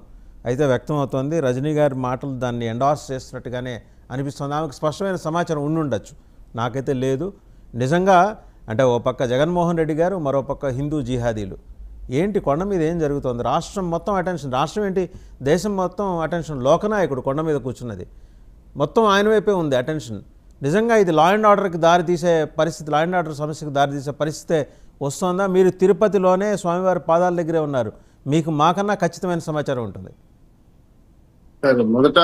అయితే వ్యక్తం అవుతుంది. రజనీ గారి మాటలు దాన్ని ఎండార్స్ చేస్తున్నట్టుగానే అనిపిస్తుంది. ఆమెకు స్పష్టమైన సమాచారం ఉండుండొచ్చు, నాకైతే లేదు. నిజంగా అంటే ఓ పక్క జగన్మోహన్ రెడ్డి గారు, మరో పక్క హిందూ జిహాదీలు. ఏంటి కొండ మీద ఏం జరుగుతుంది? రాష్ట్రం మొత్తం అటెన్షన్, రాష్ట్రం ఏంటి దేశం మొత్తం అటెన్షన్. లోకనాయకుడు కొండ మీద కూర్చున్నది, మొత్తం ఆయన వైపే ఉంది అటెన్షన్. నిజంగా ఇది లా అండ్ ఆర్డర్కి దారితీసే పరిస్థితి, లా అండ్ ఆర్డర్ సమస్యకు దారితీసే పరిస్థితే వస్తుందా? మీరు తిరుపతిలోనే స్వామివారి పాదాల దగ్గరే ఉన్నారు, మీకు మాకన్నా ఖచ్చితమైన సమాచారం ఉంటుంది. సరే, మొదట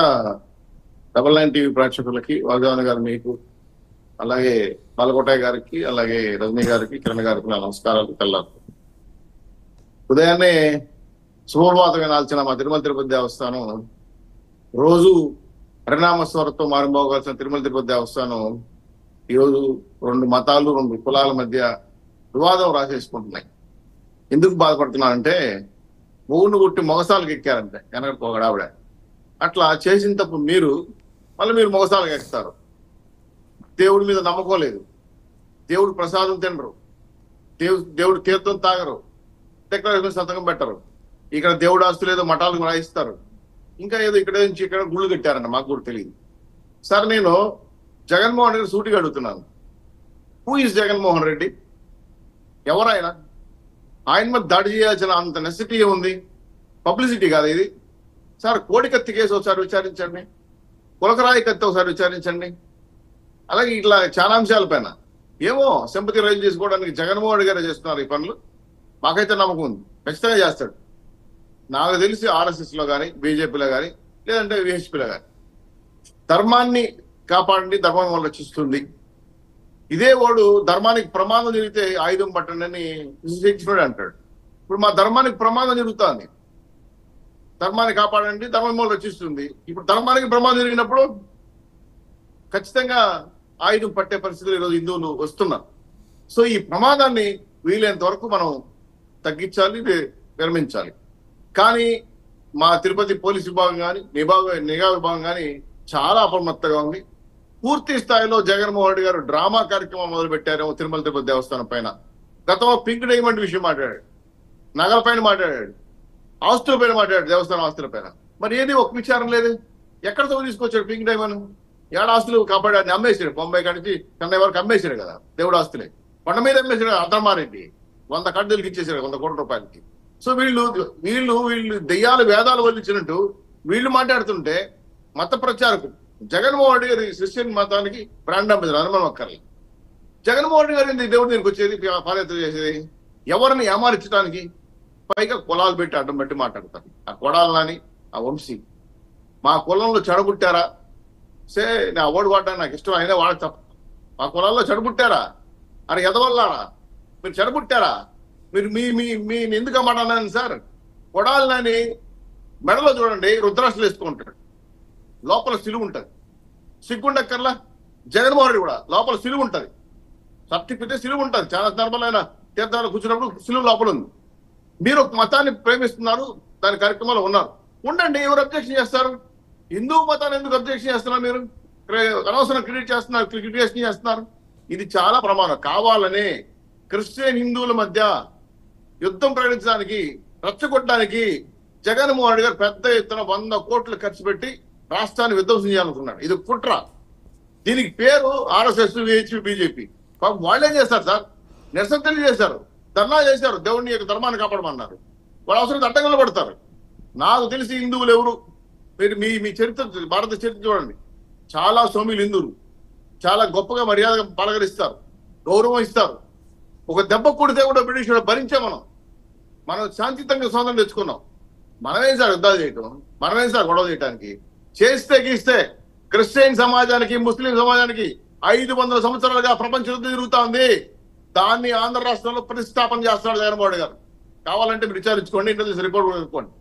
డబల్ నైన్ టీవీ ప్రేక్షకులకి, వాగ్దాన గారు మీకు, అలాగే బాలకోటయ్య గారికి, అలాగే రజనీ గారికి, కిరణ్ గారికి నా నమస్కారాలు. తెల్లారు ఉదయాన్నే శుభవార్త వినాల్సిన మా తిరుమల తిరుపతి దేవస్థానం రోజు పరిణామ స్వరతో మారిపోవాల్సిన తిరుమల తిరుపతి దేవస్థానం ఈరోజు 2 మతాలు 2 కులాల మధ్య వివాదం రాసేసుకుంటున్నాయి. ఎందుకు బాధపడుతున్నానంటే, మొగుడిని కొట్టి మొగసాలకు ఎక్కారంటే వెనక ఒక ఆవిడ. అట్లా చేసిన తప్పు మీరు మీరు మొగసాలకు ఎక్కుతారు. దేవుడి మీద నమ్మకం లేదు, దేవుడు ప్రసాదం తినరు, దేవుడు తీర్థం తాగరు, డిక్లరేషన్ సంతకం పెట్టరు. ఇక్కడ దేవుడు ఆస్తులు ఏదో మఠాలకు రాయిస్తారు, ఇంకా ఏదో ఇక్కడ నుంచి ఇక్కడ గుళ్ళు కట్టారంట, మాకు కూడా తెలియదు. సార్, నేను జగన్మోహన్ రెడ్డి సూటిగా అడుగుతున్నాను, హూ ఈజ్ జగన్మోహన్ రెడ్డి? ఎవరైనా ఆయన మీద దాడి చేయాల్సిన అంత నెసిటీ ఉంది? పబ్లిసిటీ కాదు ఇది. సార్, కోడికత్తి కేసు ఒకసారి విచారించండి, కులకరాయి కత్తి ఒకసారి విచారించండి. అలాగే ఇట్లా చాలా అంశాలపైన ఏమో సింపతి రైజ్ చేసుకోవడానికి జగన్మోహన్ రెడ్డి గారే చేస్తున్నారు ఈ పనులు. మాకైతే నమ్మకం ఉంది, ఖచ్చితంగా చేస్తాడు. నాకు తెలిసి ఆర్ఎస్ఎస్ లో కానీ, బీజేపీలో కానీ, లేదంటే విహెచ్పీలో కానీ ధర్మాన్ని కాపాడండి, ధర్మం వల్ల రక్షిస్తుంది. ఇదే వాడు ధర్మానికి ప్రమాదం జరిగితే ఆయుధం పట్టండి అని శిక్షించినోడు అంటాడు. ఇప్పుడు మా ధర్మానికి ప్రమాదం జరుగుతుంది, ధర్మాన్ని కాపాడండి, ధర్మం వల్ల రక్షిస్తుంది. ఇప్పుడు ధర్మానికి ప్రమాదం జరిగినప్పుడు ఖచ్చితంగా ఆయుధం పట్టే పరిస్థితులు ఈరోజు హిందువులు వస్తున్నారు. సో ఈ ప్రమాదాన్ని వీలైనంత వరకు మనం తగ్గించాలి, విరమించాలి. కానీ మా తిరుపతి పోలీస్ విభాగం కానీ, నిఘా విభాగం కానీ చాలా అప్రమత్తంగా ఉంది. పూర్తి స్థాయిలో జగన్మోహన్ రెడ్డి గారు డ్రామా కార్యక్రమం మొదలు పెట్టారేమో తిరుమల తిరుపతి దేవస్థానం పైన. గతంలో పింక్ డైమండ్ విషయం మాట్లాడాడు, నగల పైన మాట్లాడాడు, ఆస్తుల పైన మాట్లాడాడు, దేవస్థానం ఆస్తుల పైన. మరి ఏది ఒక విచారం లేదు. ఎక్కడితో తీసుకొచ్చాడు పింక్ డైమండ్? ఏడు ఆస్తులు కాపాడాడిని అమ్మేసాడు, బొంబాయి కాడికి చెన్నై వరకు అమ్మేసాడు కదా, దేవుడు ఆస్తులే కొండ మీద అమ్మేసాడు. అద్దమారెడ్డి 100 కడ్డీలకి ఇచ్చేసాడు 100 కోట్ల రూపాయలకి. సో వీళ్ళు దెయ్యాలు వేదాలు వల్లించినట్టు వీళ్ళు మాట్లాడుతుంటే మత ప్రచారకు జగన్మోహన్ రెడ్డి గారి క్రిస్టియన్ మతానికి బ్రాండ్ అంబేద్కర్ అనుమానం అక్కర్లేదు. జగన్మోహన్ రెడ్డి గారి దేవుడి దగ్గరికి వచ్చేది, పాదయాత్ర చేసేది ఎవరిని ఏమారించడానికి? పైగా కులాలు పెట్టి అడ్డం పెట్టి మాట్లాడతారు. ఆ కొడాలని, ఆ వంశీ మా కులంలో చెడబుట్టారా? సే నా ఓడి వాడడానికి నాకు ఇష్టం, అయినా వాడక తప్ప. మా కులాల్లో చెడబుట్టారా? అని ఎదవల్లారా మీరు చెడబుట్టారా? మీరు మీ ఎందుకు అమ్మాడన్నాను సార్? కొడాలని మెడలో చూడండి రుద్రాక్షలు వేసుకుంటాడు, లోపల సిలువు ఉంటుంది. సిగ్గుండక్కర్లా? జగన్మోహన్ రెడ్డి కూడా లోపల సిలువు ఉంటుంది, సర్టిఫికేట్ సిలువు ఉంటుంది. చాలా సందర్భాలైన తీర్థాలు కూర్చున్నప్పుడు సిలువు లోపల ఉంది. మీరు ఒక మతాన్ని ప్రేమిస్తున్నారు, దాని కార్యక్రమాలు ఉన్నారు, ఉండండి. ఎవరు అబ్జెక్షన్ చేస్తారు? హిందూ మతాన్ని ఎందుకు అబ్జెక్షన్ చేస్తున్నారు? మీరు అనవసరం క్రిటికేషన్ చేస్తున్నారు. ఇది చాలా ప్రమాదం. కావాలనే క్రిస్టియన్ హిందువుల మధ్య యుద్ధం ప్రకటించడానికి, రెచ్చగొట్టడానికి జగన్మోహన్ రెడ్డి గారు పెద్ద ఎత్తున 100 కోట్లు ఖర్చు పెట్టి రాష్ట్రాన్ని విధ్వంసం చేయాలనుకున్నాడు. ఇది కుట్ర. దీనికి పేరు ఆర్ఎస్ఎస్, విహెచ్పి, బీజేపీ. పాపం వాళ్ళేం చేస్తారు సార్? నిరసన తెలియజేశారు, ధర్నా చేశారు, దేవుడిని యొక్క ధర్మాన్ని కాపాడమన్నారు. వాళ్ళు అవసరం అడ్డంగా పడతారు. నాకు తెలిసి హిందువులు ఎవరు, మీరు మీ చరిత్ర, భారత చరిత్ర చూడండి, చాలా సౌమ్యులు హిందువులు, చాలా గొప్పగా మర్యాదగా పలకరిస్తారు, గౌరవం ఇస్తారు. ఒక దెబ్బ కొడితే కూడా బ్రిటిష్ భరించే మనం శాంతియుతంగా స్వాతంత్రం తెచ్చుకున్నాం. మనమేం సార్ యుద్ధాలు చేయటం? మనమేం సార్ గొడవ చేయడానికి? చేస్తే గీస్తే క్రిస్టియన్ సమాజానికి, ముస్లిం సమాజానికి 500 సంవత్సరాలుగా ప్రపంచ యుద్ధం జరుగుతా ఉంది. దాన్ని ఆంధ్ర రాష్ట్రంలో ప్రతిష్టాపన చేస్తున్నాడు జగన్మోహన్ రెడ్డి గారు. కావాలంటే మీరు విచారించుకోండి, ఇంటెలిజెన్స్ రిపోర్ట్ కనుక్కోండి.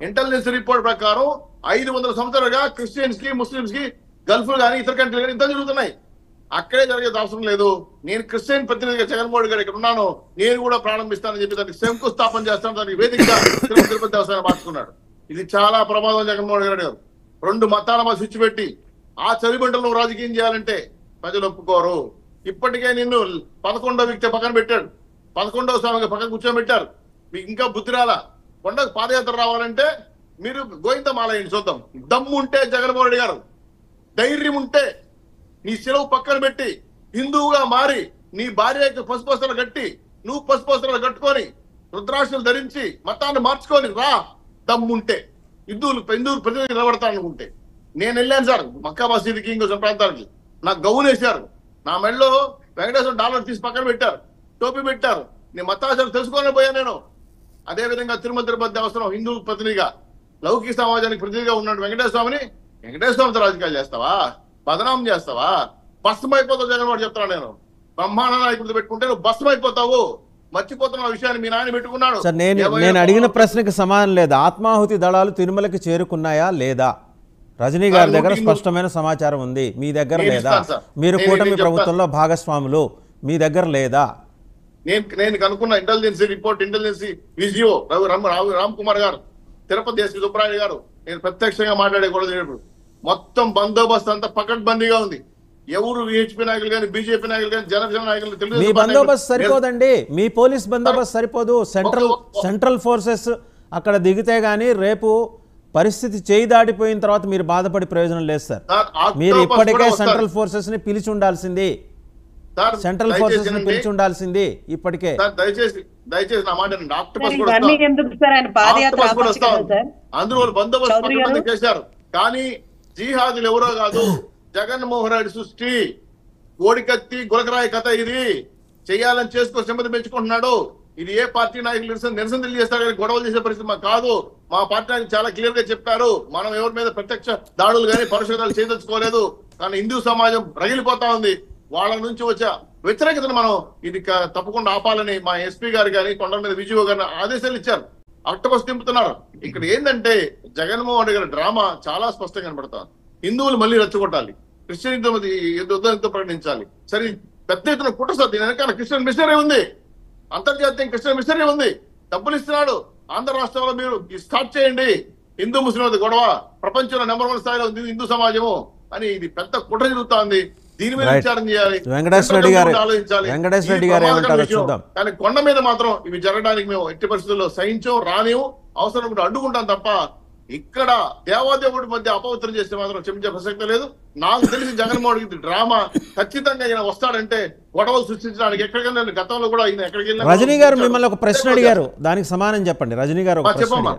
ఇంటెలిజెన్స్ రిపోర్ట్ ప్రకారం 500 సంవత్సరాలుగా క్రిస్టియన్స్ కి, ముస్లింస్ కి గల్ఫ్ కానీ ఇతర కంట్రీలు కానీ ఇంత జరుగుతున్నాయి. అక్కడే జరిగేది అవసరం లేదు. నేను క్రిస్టియన్ ప్రతినిధిగా జగన్మోహన్ గారు ఇక్కడ ఉన్నాను, నేను కూడా ప్రారంభిస్తానని చెప్పి దానికి శంకుస్థాపన చేస్తాను, దానికి వేదికగా తిరుపతి దేవస్థానం మార్చుకున్నాడు. ఇది చాలా ప్రమాదం. జగన్మోహన్ రెడ్డి గారు 2 మతాల మధ్య స్విచ్ పెట్టి ఆ చలిబంటలు రాజకీయం చేయాలంటే ప్రజలు ఒప్పుకోరు. ఇప్పటికే నిన్ను 11వ వ్యక్తి పక్కన పెట్టాడు, 11వ స్వామిగా పక్కన కూర్చోబెట్టారు. మీకు ఇంకా బుద్ధి రాలా? కొండకు పాదయాత్ర రావాలంటే మీరు గోవిందమాలయండి చూద్దాం. దమ్ము ఉంటే జగన్మోహన్ రెడ్డి గారు, ధైర్యం ఉంటే నీ సెలవు పక్కన పెట్టి హిందువుగా మారి నీ భార్యకి పసుపు వస్త్రాలు కట్టి, నువ్వు పసుపు వస్త్రాలు కట్టుకొని రుద్రాక్షలు ధరించి మతాన్ని మార్చుకొని రా. దమ్ముంటే హిందువులు ప్రతినిధి నిలబడతానుకుంటే. నేను వెళ్ళాను సార్ మక్కా మసీదుకి, ఇంకొక ప్రాంతాలకి. నాకు గౌన్ వేశారు, నా మెడలో వెంకటేశ్వర డాలర్ తీసి పక్కన పెట్టారు, టోపీ పెట్టారు. నేను మతాచారం తెలుసుకొని పోయాను నేను. అదేవిధంగా తిరుమల తిరుపతి దేవస్థానం హిందూ ప్రతినిధిగా లౌకిక సమాజానికి ప్రతినిధిగా ఉన్నాడు వెంకటేశ్వర స్వామితో రాజకీయాలు చేస్తావా? బదనాం చేస్తావా? భస్మం అయిపోతావు జగన్మోహన్ చెప్తాను నేను. బ్రహ్మాండ నాయకుడితో పెట్టుకుంటే నువ్వు భస్మం అయిపోతావు. మర్చిపోతున్న విషయాన్ని మీ నాయన పెట్టుకున్నాడు. సార్ నేను అడిగిన ప్రశ్నకి సమాధానం లేదు. ఆత్మాహుతి దళాలు తిరుమలకి చేరుకున్నాయా లేదా? రజనీ గారి దగ్గర స్పష్టమైన సమాచారం ఉంది, మీ దగ్గర లేదా? మీరు కూటమి ప్రభుత్వంలో భాగస్వాములు, మీ దగ్గర లేదా? నేను కనుక్కున్న ఇంటెలిజెన్సీ రిపోర్ట్, ఇంటెలిజెన్సీ విజియో రామ్ కుమార్ గారు, తిరుపతి ఎస్పీ సుబ్రాయుడు గారు, నేను ప్రత్యక్షంగా మాట్లాడకూడదు. మొత్తం బందోబస్తు అంతా పకడ్బందీగా ఉంది. ఎవరు విహెచ్పీ నాయకులు కానీ, బీజేపీ నాయకులు కానీ, జనసేన నాయకులు, మీ బందోబస్తు సరిపోదండి, మీ పోలీస్ బందోబస్తు సరిపోదు. సెంట్రల్ ఫోర్సెస్ అక్కడ దిగితే గానీ రేపు పరిస్థితి చేయి దాటిపోయిన తర్వాత మీరు బాధపడి ప్రయోజనం లేదు సార్. మీరు ఇప్పటికే సెంట్రల్ ఫోర్సెస్ ని పిలిచి ఉండాల్సింది, సెంట్రల్ ఫోర్సెస్ ని పిలిచి ఉండాల్సింది ఇప్పటికే. దయచేసి నా మాట అందులో బందోబస్తు చేశారు. కానీ జిహాదులు ఎవరో కాదు, జగన్మోహన్ రెడ్డి సృష్టి. కోడికత్తి గులకరాయి కథ ఇది. చేయాలని చేసుకో సింపతి పెంచుకుంటున్నాడు. ఇది ఏ పార్టీ నాయకులు నిరసన తెలియజేస్తారు కానీ గొడవలు చేసే పరిస్థితి మాకు కాదు. మా పార్టీ నాయకులు చాలా క్లియర్ గా చెప్పారు, మనం ఎవరి మీద ప్రత్యక్ష దాడులు కానీ పరుషాలు చేయదలుచుకోలేదు. కానీ హిందూ సమాజం రగిలిపోతా ఉంది. వాళ్ళ నుంచి వచ్చే వ్యతిరేకతను మనం ఇది తప్పకుండా ఆపాలని మా ఎస్పీ గారు కానీ, కొండ మీద విజయ్ గారిని ఆదేశాలు ఇచ్చారు. అక్టోబస్ తింపుతున్నారు. ఇక్కడ ఏంటంటే జగన్మోహన్ రెడ్డి గారి డ్రామా చాలా స్పష్టంగా కనబడతారు. హిందువులు మళ్ళీ రెచ్చగొట్టాలి, క్రిస్టియన్ యుద్ధంతో ప్రకటించాలి. సరే, పెద్ద ఎత్తున కుట్ర. దీని వెనకాల క్రిస్టియన్ మిషనరీ ఉంది, అంతర్జాతీయ క్రిస్టియన్ మిషనరీ ఉంది. డబ్బులు ఇస్తున్నాడు. ఆంధ్ర రాష్ట్రంలో మీరు స్టార్ట్ చేయండి హిందూ ముస్లిం గొడవ, ప్రపంచంలో నెంబర్ 1 స్థాయిలో ఉంది హిందూ సమాజము అని. ఇది పెద్ద కుట్ర జరుగుతా ఉంది. దీని మీద విచారణ చేయాలి, ఆలోచించాలి. కానీ కొండ మీద మాత్రం ఇవి జరగడానికి మేము ఎట్టి పరిస్థితుల్లో సహించం, రానివ్వం, అవసరం కూడా అడ్డుకుంటాం తప్ప ఇక్కడ దేవాదేవుడి మధ్య అపవిత్రం చేస్తే మాత్రం క్షమించే ప్రసక్తి లేదు. నాకు తెలిసి జగన్మోహన్ రెడ్డి డ్రామా ఖచ్చితంగా ఆయన వస్తాడంటే గొడవలు సృష్టించడానికి. ఎక్కడికైనా గతంలో కూడా ఆయన ఎక్కడికి వెళ్ళినా. రజనీ గారు మిమ్మల్ని ఒక ప్రశ్న అడిగారు, దానికి సమాధానం చెప్పండి. రజనీ గారు చెప్పమ్మా.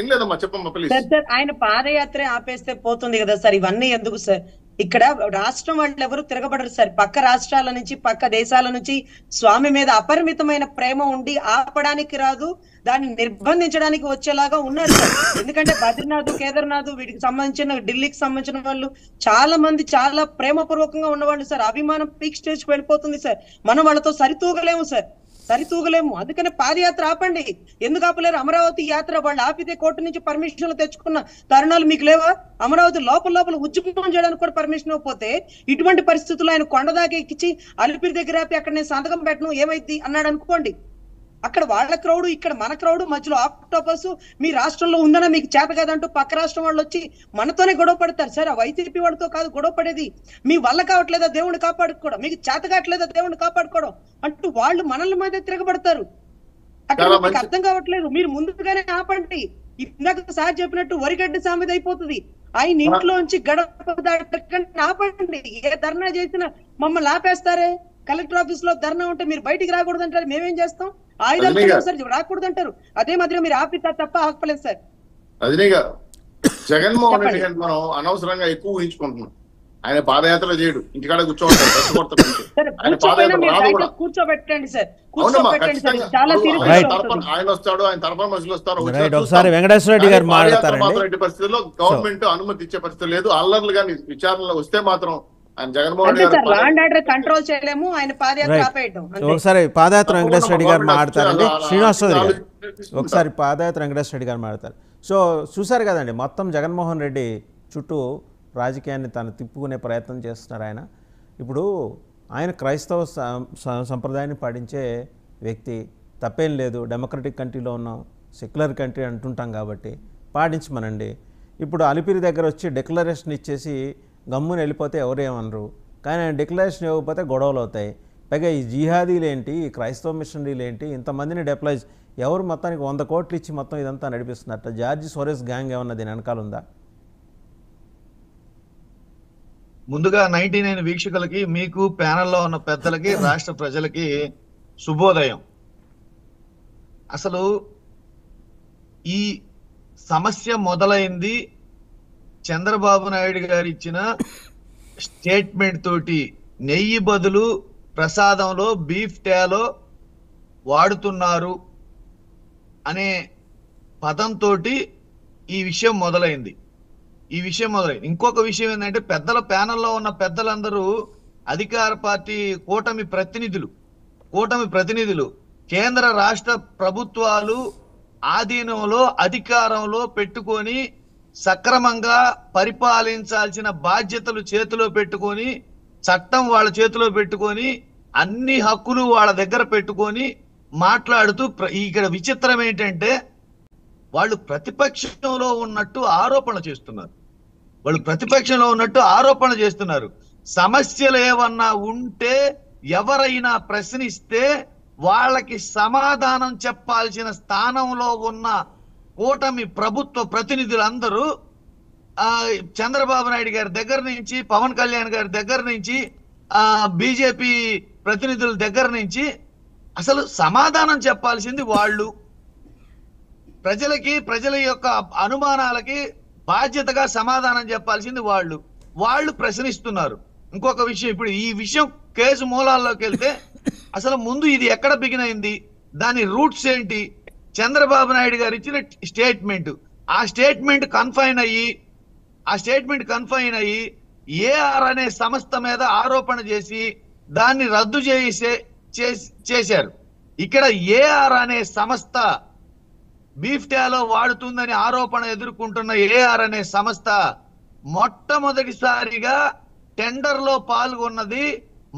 ఏం లేదమ్మా, చెప్పమ్మా ప్లీజ్. సార్ ఆయన పాదయాత్ర ఆపేస్తే పోతుంది కదా సార్, ఇవన్నీ ఎందుకు సార్? ఇక్కడ రాష్ట్రం వాళ్ళు ఎవరు తిరగబడరు సార్. పక్క రాష్ట్రాల నుంచి, పక్క దేశాల నుంచి స్వామి మీద అపరిమితమైన ప్రేమ ఉండి ఆపడానికి రాదు, దాన్ని నిర్బంధించడానికి వచ్చేలాగా ఉన్నారు సార్. ఎందుకంటే బద్రీనాథ్, కేదార్నాథ్ వీటికి సంబంధించిన, ఢిల్లీకి సంబంధించిన వాళ్ళు చాలా మంది చాలా ప్రేమపూర్వకంగా ఉన్నవాళ్ళు సార్. అభిమానం పీక్ స్టేజ్కి వెళ్ళిపోతుంది సార్. మనం వాళ్ళతో సరితూగలేము సార్, సరితూగలేము. అందుకనే పాదయాత్ర ఆపండి. ఎందుకు ఆపలేరు? అమరావతి యాత్ర వాళ్ళు ఆపితే కోర్టు నుంచి పర్మిషన్లు తెచ్చుకున్న తరుణాలు మీకు లేవా? అమరావతి లోపల ఉద్యమం చేయడానికి కూడా పర్మిషన్ ఇవ్వకపోతే ఇటువంటి పరిస్థితుల్లో ఆయన కొండదాకా ఎక్కించి అలిపిరి దగ్గర ఆపి అక్కడ నేను సంతకం పెట్టను ఏమైంది అన్నాడు అనుకోండి. అక్కడ వాళ్ళ క్రౌడ్, ఇక్కడ మన క్రౌడ్, మధ్యలో ఆక్టోపస్ మీ రాష్ట్రంలో ఉందన్నా మీకు చేత కాదంటూ పక్క రాష్ట్రం వాళ్ళు వచ్చి మనతోనే గొడవ పడతారు సార్. ఆ వైసీపీ వాళ్ళతో కాదు గొడవ పడేది, మీ వల్ల కావట్లేదా దేవుడిని కాపాడుకోవడం, మీకు చేత కావట్లేదా దేవుడిని కాపాడుకోవడం అంటూ వాళ్ళు మనల్ని మీద తిరగబడతారు. అక్కడ మీకు అర్థం కావట్లేదు. మీరు ముందుగానే ఆపండి. ఇందాక సార్ చెప్పినట్టు వరిగడ్డి సామెత అయిపోతుంది. ఆయన ఇంట్లోంచి గడప దాటకండి, ఆపండి. ఏ ధర్నా చేసినా మమ్మల్ని ఆపేస్తారే. కలెక్టర్ ఆఫీస్ లో ధర్నా ఉంటే మీరు బయటికి రాకూడదు అంటారు, మేమేం చేస్తాం? ఆయుధాలు సార్ రాకూడదు అంటారు, అదే మాదిరిగా మీరు ఆపిస్తారు తప్ప ఆపలేదు సార్. రజనీ గారు, జగన్మోహన్ రెడ్డి గారిని మనం అనవసరంగా ఎక్కువ ఊహించుకుంటున్నాం. ఆయన పాదయాత్ర చేయడు, ఇంటికాడ కూర్చోబెట్టండి సార్. ఆయన వస్తాడు, ఆయన తరఫున మనుషులు వస్తారు. ఒకసారి వెంకటేశ్వర రెడ్డి గారు మాట్లాడతారు. పరిస్థితుల్లో గవర్నమెంట్ అనుమతి ఇచ్చే పరిస్థితి లేదు. అల్లర్లు కానీ విచారణలో వస్తే మాత్రం ఆయన జగన్మోహన్ రెడ్డి కంట్రోల్ చేయలేము. ఆయన పాదయాత్ర ఆపేయడం. ఒకసారి పాదయాత్ర వెంకటేశ్వర రెడ్డి గారు మాట్లాడతారండి. శ్రీనివాస్ చౌదరి గారు ఒకసారి పాదయాత్ర వెంకటేశ్వర రెడ్డి గారు మాట్లాడతారు. సో చూసారు కదండి, మొత్తం జగన్మోహన్ రెడ్డి చుట్టూ రాజకీయాన్ని తను తిప్పుకునే ప్రయత్నం చేస్తున్నారు ఆయన. ఇప్పుడు ఆయన క్రైస్తవ సంప్రదాయాన్ని పాటించే వ్యక్తి, తప్పేం లేదు. డెమోక్రటిక్ కంట్రీలో ఉన్నాం, సెక్యులర్ కంట్రీ అంటుంటాం కాబట్టి పాటించమనండి. ఇప్పుడు అలిపిరి దగ్గర వచ్చి డిక్లరేషన్ ఇచ్చేసి గమ్మున వెళ్ళిపోతే ఎవరేమనరు. కానీ ఆయన డిక్లరేషన్ ఇవ్వకపోతే గొడవలు అవుతాయి. పైగా ఈ జిహాదీలు ఏంటి, ఈ క్రైస్తవ మిషనరీలు ఏంటి, ఇంతమందిని డిప్లాయ్ ఎవరు మొత్తానికి 100 కోట్లు ఇచ్చి మొత్తం ఇదంతా నడిపిస్తున్నట్ట. జార్జి సోరెస్ గ్యాంగ్ ఏమన్నా దీని వెనకాల ఉందా? ముందుగా 99 వీక్షకులకి, మీకు ప్యానెల్లో ఉన్న పెద్దలకి, రాష్ట్ర ప్రజలకి శుభోదయం. అసలు ఈ సమస్య మొదలైంది చంద్రబాబు నాయుడు గారు ఇచ్చిన స్టేట్మెంట్ తోటి. నెయ్యి బదులు ప్రసాదంలో బీఫ్ టాలో వాడుతున్నారు అనే పదంతో ఈ విషయం మొదలైంది. ఇంకొక విషయం ఏంటంటే పెద్దల ప్యానెల్లో ఉన్న పెద్దలందరూ అధికార పార్టీ కూటమి ప్రతినిధులు కేంద్ర రాష్ట్ర ప్రభుత్వాలు ఆధీనంలో అధికారంలో పెట్టుకొని సక్రమంగా పరిపాలించాల్సిన బాధ్యతలు చేతిలో పెట్టుకొని, చట్టం వాళ్ళ చేతిలో పెట్టుకొని, అన్ని హక్కులు వాళ్ళ దగ్గర పెట్టుకొని మాట్లాడుతూ ఇక్కడ విచిత్రం ఏంటంటే వాళ్ళు ప్రతిపక్షంలో ఉన్నట్టు ఆరోపణ చేస్తున్నారు. సమస్యలు ఏమన్నా ఉంటే ఎవరైనా ప్రశ్నిస్తే వాళ్ళకి సమాధానం చెప్పాల్సిన స్థానంలో ఉన్న కూటమి ప్రభుత్వ ప్రతినిధులందరూ చంద్రబాబు నాయుడు గారి దగ్గర నుంచి, పవన్ కళ్యాణ్ గారి దగ్గర నుంచి, బీజేపీ ప్రతినిధుల దగ్గర నుంచి అసలు సమాధానం చెప్పాల్సింది వాళ్ళు. ప్రజల యొక్క అనుమానాలకి బాధ్యతగా సమాధానం చెప్పాల్సింది వాళ్ళు ప్రశ్నిస్తున్నారు. ఇంకొక విషయం, ఇప్పుడు ఈ విషయం కేసు మూలాల్లోకి వెళ్తే అసలు ముందు ఇది ఎక్కడ బిగిన్ అయింది, దాని రూట్స్ ఏంటి, చంద్రబాబు నాయుడు గారు ఇచ్చిన స్టేట్మెంట్, ఆ స్టేట్మెంట్ కన్ఫైన్ అయ్యి ఏఆర్ అనే సంస్థ మీద ఆరోపణ చేసి దాన్ని రద్దు చేశారు. ఇక్కడ ఏఆర్ అనే సంస్థ బీఫ్టాలో వాడుతుందని ఆరోపణ ఎదుర్కొంటున్న ఏఆర్ అనే సంస్థ మొట్టమొదటిసారిగా టెండర్లో పాల్గొన్నది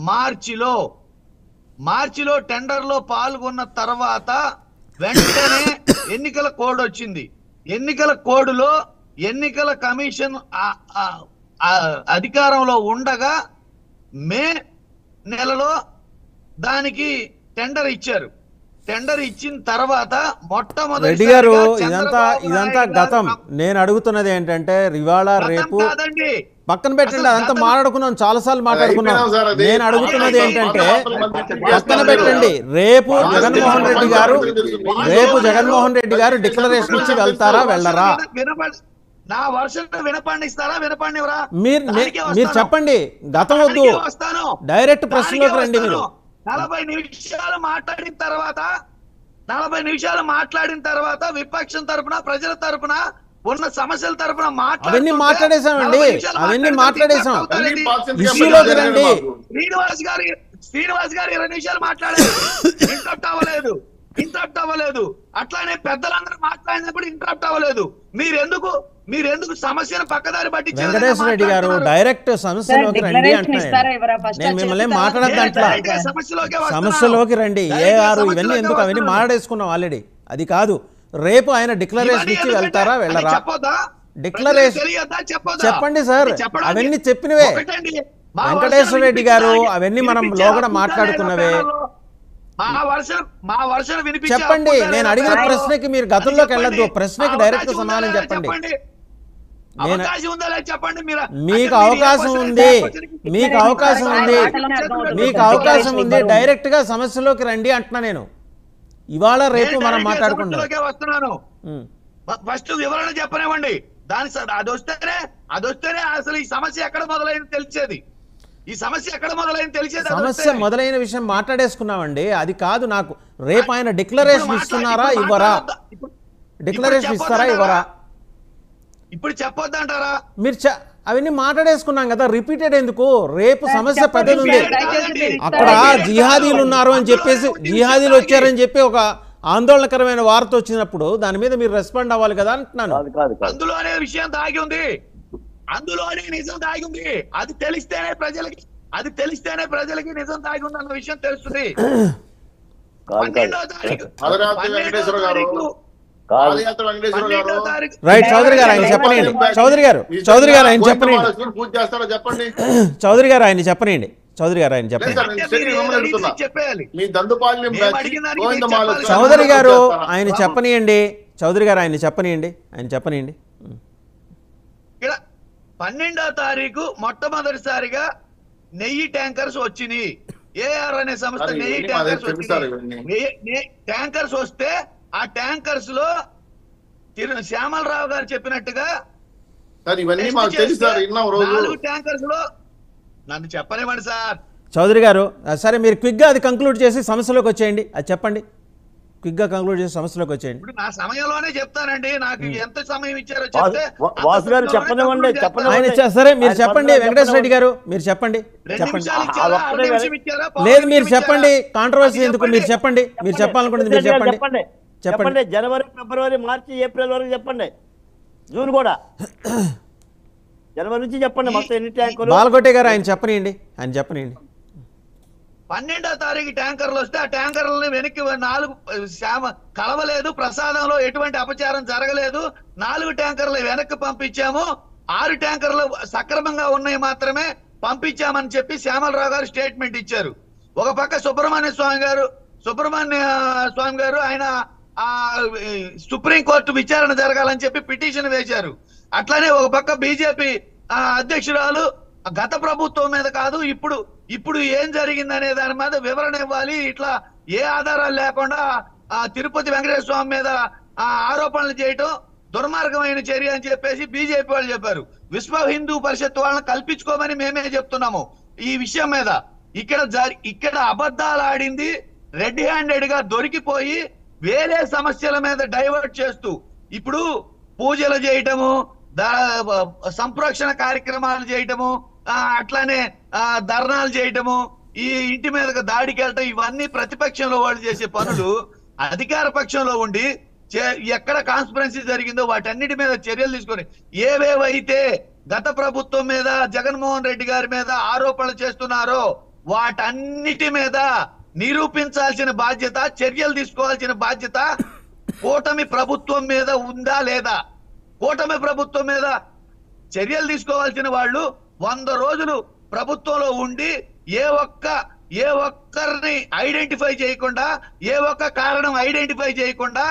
మార్చిలో టెండర్లో పాల్గొన్న తర్వాత వెంటనే ఎన్నికల కోడ్ వచ్చింది. ఎన్నికల కోడ్లో ఎన్నికల కమిషన్ అధికారంలో ఉండగా మే నెలలో దానికి టెండర్ ఇచ్చారు. టెండర్ ఇచ్చిన తర్వాత రెడ్డి గారు ఇదంతా గతం. నేను అడుగుతున్నది ఏంటంటే ఇవాళ రేపు పక్కన పెట్టండి, అదంతా మాట్లాడుకున్నాం, చాలాసార్లు మాట్లాడుకున్నాం. నేను అడుగుతున్నది ఏంటంటే పక్కన పెట్టండి, రేపు జగన్మోహన్ రెడ్డి గారు డిక్లరేషన్ ఇచ్చి వెళ్తారా వెళ్ళరా? నా వర్షన్ వినపండివరా? మీరు చెప్పండి, గతం వద్దు, డైరెక్ట్ ప్రశ్నలోకి రండి. మీరు 40 నిమిషాలు మాట్లాడిన తర్వాత విపక్షం తరపున, ప్రజల తరపున, ఉన్న సమస్యల తరపున అవన్నీ మాట్లాడేశామండి, ఇష్యూలోకి రండి. శ్రీనివాస్ గారు 20 నిమిషాలు మాట్లాడారు, ఇంటరప్ట్ అవ్వలేదు. అట్లానే పెద్దలందరూ మాట్లాడినప్పుడు ఇంటరప్ట్ అవ్వలేదు. మీరెందుకు సమస్యను పక్కదారి పట్టి వెంకటేశ్వర రెడ్డి గారు డైరెక్ట్ సమస్యలోకి రండి అంటున్నారు. నేను మిమ్మల్ని మాట్లాడద్దంట్లా, సమస్యలోకి రండి. ఏఆర్ ఇవన్నీ ఎందుకు, అవన్నీ మాట్లాడేసుకున్నాం ఆల్రెడీ. అది కాదు, రేపు ఆయన డిక్లరేషన్ ఇచ్చి వెళ్తారా వెళ్ళరా? డిక్లరేషన్ చెప్పండి సార్, అవన్నీ చెప్పినవే వెంకటేశ్వర రెడ్డి గారు, అవన్నీ మనం లోగడ మాట్లాడుకున్నవే. చెప్పండి, నేను అడిగిన ప్రశ్నకి మీరు గతంలోకి వెళ్ళొద్దు, ప్రశ్నకి డైరెక్ట్ సమాధానం చెప్పండి. మీకు అవకాశం ఉంది, డైరెక్ట్ గా సమస్యలోకి రండి అంటున్నా నేను. ఇవాళ రేపు మనం మాట్లాడుకుంటాం. ఫస్ట్ వివరణ చెప్పనివ్వండి, అది వస్తేనే అసలు ఈ సమస్య ఎక్కడ మొదలైంది తెలిసేది. సమస్య మొదలైన విషయం మాట్లాడేసుకున్నామండి. అది కాదు నాకు, రేపు ఆయన డిక్లరేషన్ ఇస్తున్నారా ఇవ్వరా? డిక్లరేషన్ ఇస్తారా ఇవ్వరా? ఇప్పుడు చెప్పొద్దంటారా? మీరు అవన్నీ మాట్లాడేసుకున్నాం కదా, రిపీటెడ్ ఎందుకు? రేపు సమస్య పెద్దది ఉంది. అక్కడ జిహాదీలు ఉన్నారు అని చెప్పేసి, జిహాదీలు వచ్చారని చెప్పి ఒక ఆందోళనకరమైన వార్త వచ్చినప్పుడు దాని మీద మీరు రెస్పాండ్ అవ్వాలి కదా అంటున్నాను. అందులోనే విషయం దాగి ఉంది, అందులోనే నిజం దాగి ఉంది. అది తెలిస్తేనే ప్రజలకి నిజం దాగి ఉంది అన్న విషయం తెలుస్తుంది. 12వ తారీఖు రైట్ చౌదరి గారు ఆయన చెప్పనండి. చౌదరి గారు ఆయన చెప్పనండి. చౌదరి గారు ఆయన చెప్పనండి. చౌదరి గారు ఆయన చెప్పండి. చౌదరి గారు ఆయన చెప్పనియండి. చౌదరి గారు ఆయన చెప్పనియండి. ఆయన చెప్పనియండి. 12వ తారీఖు మొట్టమొదటిసారిగా 1000 ట్యాంకర్స్ వచ్చినాయి. ఏఆర్ అనే సంస్థ 1000 ట్యాంకర్స్ వస్తే ఆ ట్యాంకర్స్ లో శ్యామలరావు గారు చెప్పినట్టుగా 4 ట్యాంకర్స్ లో నన్ను చెప్పనివ్వండి సార్. చౌదరి గారు సరే, మీరు క్విక్ గా అది కంక్లూడ్ చేసి సమస్యలోకి వచ్చేయండి. అది చెప్పండి క్విక్గా కంక్లూడ్ చేసి సమస్యలోకి వచ్చేయండి. ఇప్పుడు నా సమయంలోనే చెప్తానండి, నాకు ఎంత సమయం ఇచ్చారో చెప్తే వాసు గారు చెప్పనివ్వండి, ఆయన సరే మీరు చెప్పండి వెంకటేశ్వర రెడ్డి గారు, మీరు చెప్పండి. 2 నిమిషాలు ఇచ్చారా, 1 నిమిషం ఇచ్చారా, లేదు మీరు చెప్పండి, కాంట్రవర్సీ ఎందుకు, మీరు చెప్పండి, మీరు చెప్పాలనుకుంటుంది మీరు చెప్పండి. చెప్పండి. జనవరి, ఫిబ్రవరి, మార్చి, ఏప్రిల్ వరకు చెప్పండి, జూన్ కూడా జనవరి నుంచి చెప్పండి మొత్తం ఎన్ని ట్యాంకులు. బాలకోటే గారు ఆయన చెప్పనియండి. 12వ తారీఖు ట్యాంకర్లు వస్తే ఆ ట్యాంకర్లని వెనక్కి 4 కలవలేదు, ప్రసాదంలో ఎటువంటి అపచారం జరగలేదు. 4 ట్యాంకర్లు వెనక్కి పంపించాము, 6 ట్యాంకర్లు సక్రమంగా ఉన్నాయి మాత్రమే పంపించామని చెప్పి శ్యామలరావు గారు స్టేట్మెంట్ ఇచ్చారు. ఒక పక్క సుబ్రహ్మణ్య స్వామి గారు ఆయన సుప్రీంకోర్టు విచారణ జరగాలని చెప్పి పిటిషన్ వేశారు. అట్లానే ఒక పక్క బీజేపీ అధ్యక్షురాలు గత ప్రభుత్వం మీద కాదు, ఇప్పుడు ఏం జరిగిందనే దాని మీద వివరణ ఇవ్వాలి, ఇట్లా ఏ ఆధారాలు లేకుండా తిరుపతి వెంకటేశ్వర స్వామి మీద ఆరోపణలు చేయటం దుర్మార్గమైన చర్య అని చెప్పేసి బీజేపీ వాళ్ళు చెప్పారు. విశ్వ హిందూ పరిషత్ వాళ్ళని కల్పించుకోమని మేమే చెప్తున్నాము ఈ విషయం మీద. ఇక్కడ అబద్ధాలు ఆడింది, రెడ్ హ్యాండెడ్ గా దొరికిపోయి వేరే సమస్యల మీద డైవర్ట్ చేస్తూ ఇప్పుడు పూజలు చేయటము, సంప్రోక్షణ కార్యక్రమాలు చేయటము, అట్లానే ధర్నాలు చేయటము, ఈ ఇంటి మీదకి దాడికి వెళ్ళటం, ఇవన్నీ ప్రతిపక్షంలో వాళ్ళు చేసే పనులు. అధికార పక్షంలో ఉండి ఎక్కడ కాన్స్పిరెన్సీ జరిగిందో వాటన్నిటి మీద చర్యలు తీసుకొని ఏవేవైతే గత ప్రభుత్వం మీద జగన్మోహన్ రెడ్డి గారి మీద ఆరోపణలు చేస్తున్నారో వాటన్నిటి మీద నిరూపించాల్సిన బాధ్యత, చర్యలు తీసుకోవాల్సిన బాధ్యత కూటమి ప్రభుత్వం మీద ఉందా లేదా? కూటమి ప్రభుత్వం మీద చర్యలు తీసుకోవాల్సిన వాళ్ళు 100 రోజులు ప్రభుత్వంలో ఉండి ఏ ఒక్కరిని ఐడెంటిఫై చేయకుండా, ఏ ఒక్క కారణం ఐడెంటిఫై చేయకుండా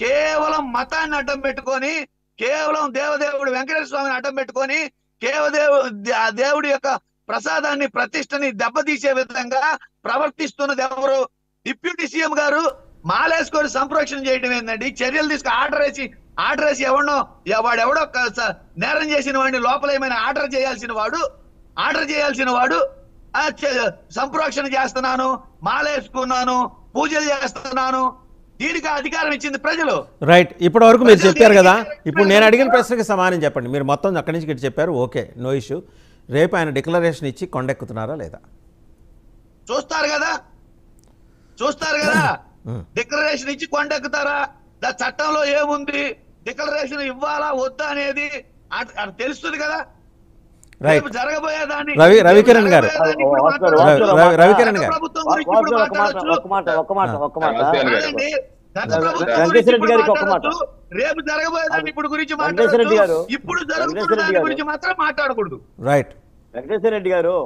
కేవలం మతాన్ని అడ్డం పెట్టుకొని, కేవలం దేవదేవుడు వెంకటేశ్వర స్వామిని అడ్డం పెట్టుకొని, దేవుడి యొక్క ప్రసాదాన్ని, ప్రతిష్టని దెబ్బతీసే విధంగా ప్రవర్తిస్తున్నది ఎవరు? డిప్యూటీ సీఎం గారు మాలేసుకొని సంప్రోక్షణ చేయడం ఏంటండి? చర్యలు తీసుకు ఆర్డర్ వేసి వాడెవడో నేరం చేసిన వాడిని లోపల ఏమైనా ఆర్డర్ చేయాల్సిన వాడు సంప్రోక్షణ చేస్తున్నాను, మాలేసుకున్నాను, పూజలు చేస్తున్నాను, దీనికి అధికారం ఇచ్చింది ప్రజలు. రైట్, ఇప్పటి వరకు మీరు చెప్పారు కదా, ఇప్పుడు నేను అడిగిన ప్రశ్నకి సమానం చెప్పండి. మీరు మొత్తం అక్కడి నుంచి ఇటు చెప్పారు, ఓకే, నో ఇష్యూ. రేపు ఆయన డిక్లరేషన్ ఇచ్చి కొండెక్కుతున్నారా లేదా? చూస్తారు కదా డిక్లరేషన్ ఇచ్చి కొండెక్కుతారా? చట్టంలో ఏముంది, డిక్లరేషన్ ఇవ్వాలా వద్దా అనేది తెలుస్తుంది కదా. రైట్, జరగబోయేదాన్ని రవికిరణ్ గారు రేపు జరగబోయేదాన్ని ఇప్పుడు గురించి మాట్లాడదు, ఇప్పుడు జరుగుతున్న గురించి మాత్రం మాట్లాడకూడదు. రైట్, వెంకటేశ్వర రెడ్డి గారు,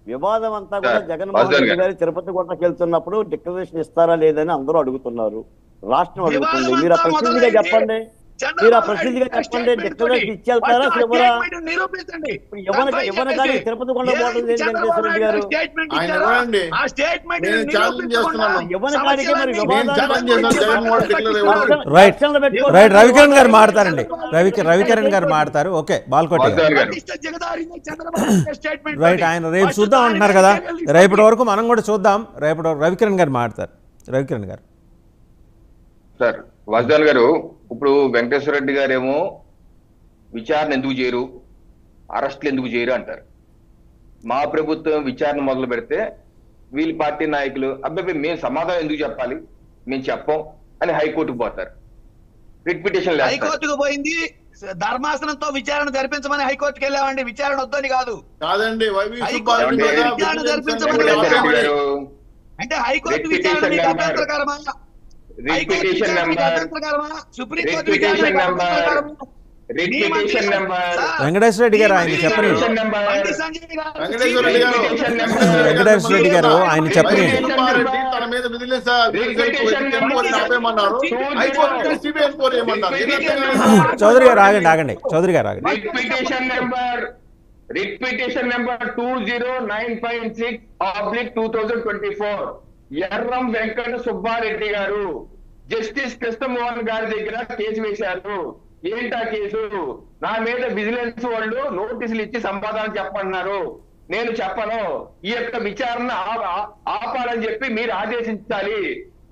వివాదం అంతా కూడా జగన్మోహన్ రెడ్డి గారు తిరుపతి కోటకి వెళ్తున్నప్పుడు డిక్లరేషన్ ఇస్తారా లేదని అందరూ అడుగుతున్నారు, రాష్ట్రం అడుగుతుంది. మీరు ఆ ప్రసిద్ధిగా చెప్పండి, డిక్లరేషన్ ఇచ్చేళ్తారా ఇవ్వను కానీ తిరుపతి కొండ పోవడం లేదు వెంకటేశ్వర రెడ్డి గారు. రైట్, రవికిరణ్ గారు మాట్లాడతారండి, రవికిరణ్ గారు మాట్లాడతారు. ఓకే, బాల్కోటి రైట్, ఆయన రేపు చూద్దాం అంటున్నారు కదా, రేపటి వరకు మనం కూడా చూద్దాం. రేపటి వరకు రవికిరణ్ గారు మాట్లాడతారు. రవికిరణ్ గారు సార్, వాసుదేవన్ గారు, ఇప్పుడు వెంకటేశ్వర రెడ్డి గారేమో విచారణ ఎందుకు చేయరు, అరెస్టులు ఎందుకు చేయరు అంటారు. మా ప్రభుత్వం విచారణ మొదలు పెడితే వీళ్ళ పార్టీ నాయకులు అబ్బాయి మేము సమాధానం ఎందుకు చెప్పాలి, మేము చెప్పం అని హైకోర్టుకు పోతారు. రిట్ పిటిషన్ హైకోర్టుకు పోయింది, ధర్మాసనంతో విచారణ జరిపించమని హైకోర్టుకి వెళ్ళామండి. విచారణ వద్దని కాదు, విచారణ జరిపించమని. అంటే హైకోర్టు విచారణ మీకు అభ్యంతరకరమా? వెంకటేశ్వర రెడ్డి గారు ఆయన చెప్పని, వెంకటేశ్వర రెడ్డి గారు ఆయన చెప్పని, చౌదరి గారు ఆగండి, చౌదరి గారు ఆగండి. Writ petition number 2095/2024 Erram Venkata Subbareddy గారు జస్టిస్ కృష్ణమోహన్ గారి దగ్గర కేసు వేశారు. ఏంటా కేసు? నా మీద విజిలెన్స్ వాళ్ళు నోటీసులు ఇచ్చి సమాధానం చెప్పన్నారు, నేను చెప్పను, ఈ యొక్క విచారణ ఆపాలని చెప్పి మీరు ఆదేశించాలి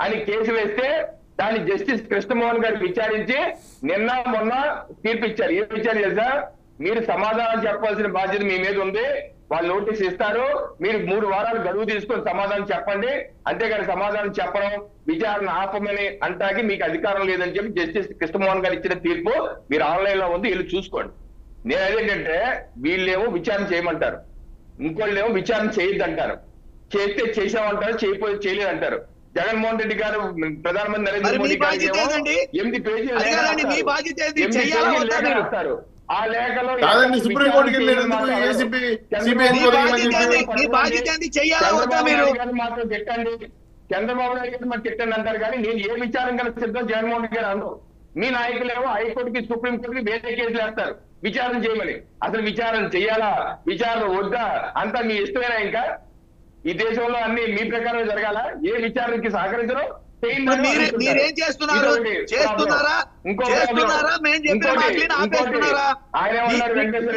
అని కేసు వేస్తే దాన్ని జస్టిస్ కృష్ణమోహన్ గారు విచారించి నిన్న మొన్న తీర్పు ఇచ్చారు. ఏం ఇచ్చారు తెలుసా? మీరు సమాధానం చెప్పాల్సిన బాధ్యత మీ మీద ఉంది. వాళ్ళు నోటీస్ ఇస్తారు, మీరు 3 వారాలు గడువు తీసుకొని సమాధానం చెప్పండి, అంతేగాని సమాధానం చెప్పడం విచారణ ఆపమని అంటాకి మీకు అధికారం లేదని చెప్పి జస్టిస్ కృష్ణమోహన్ గారు ఇచ్చిన తీర్పు మీరు ఆన్లైన్ లో ఉంది, వెళ్ళి చూసుకోండి. నేను అదేంటంటే వీళ్ళేమో విచారణ చేయమంటారు, ఇంకోళ్ళేమో విచారణ చేయొద్దంటారు, చేస్తే చేసామంటారు, చేయలేదంటారు. జగన్మోహన్ రెడ్డి గారు ప్రధానమంత్రి నరేంద్ర మోడీ గారు 8 పేజీలు రాస్తారు. ఆ లేఖలో కాదండి, సుప్రీంకోర్టుకి వెళ్ళారు మాత్రం తిట్టండి, చంద్రబాబు నాయుడు గారు మాకు తిట్టండి అంటారు. కానీ నేను ఏ విచారం కన్నా సిద్ధం జగన్మోహన్ రెడ్డి గారు అన్నారు. మీ నాయకులేమో హైకోర్టుకి సుప్రీంకోర్టుకి వేరే కేసులు వేస్తారు విచారణ చేయమని. అసలు విచారణ చెయ్యాలా, విచారణ వద్దా, అంతా మీ ఇష్టమేనా? ఇంకా ఈ దేశంలో అన్ని మీ ప్రకారం జరగాల? ఏ విచారణకి సహకరించరు? మీరేం చేస్తున్నారు? చేస్తున్నారా? చేస్తున్నారా? మేము చెప్పిన మాటలను ఆపేస్తున్నారా? వెంకటేశ్వర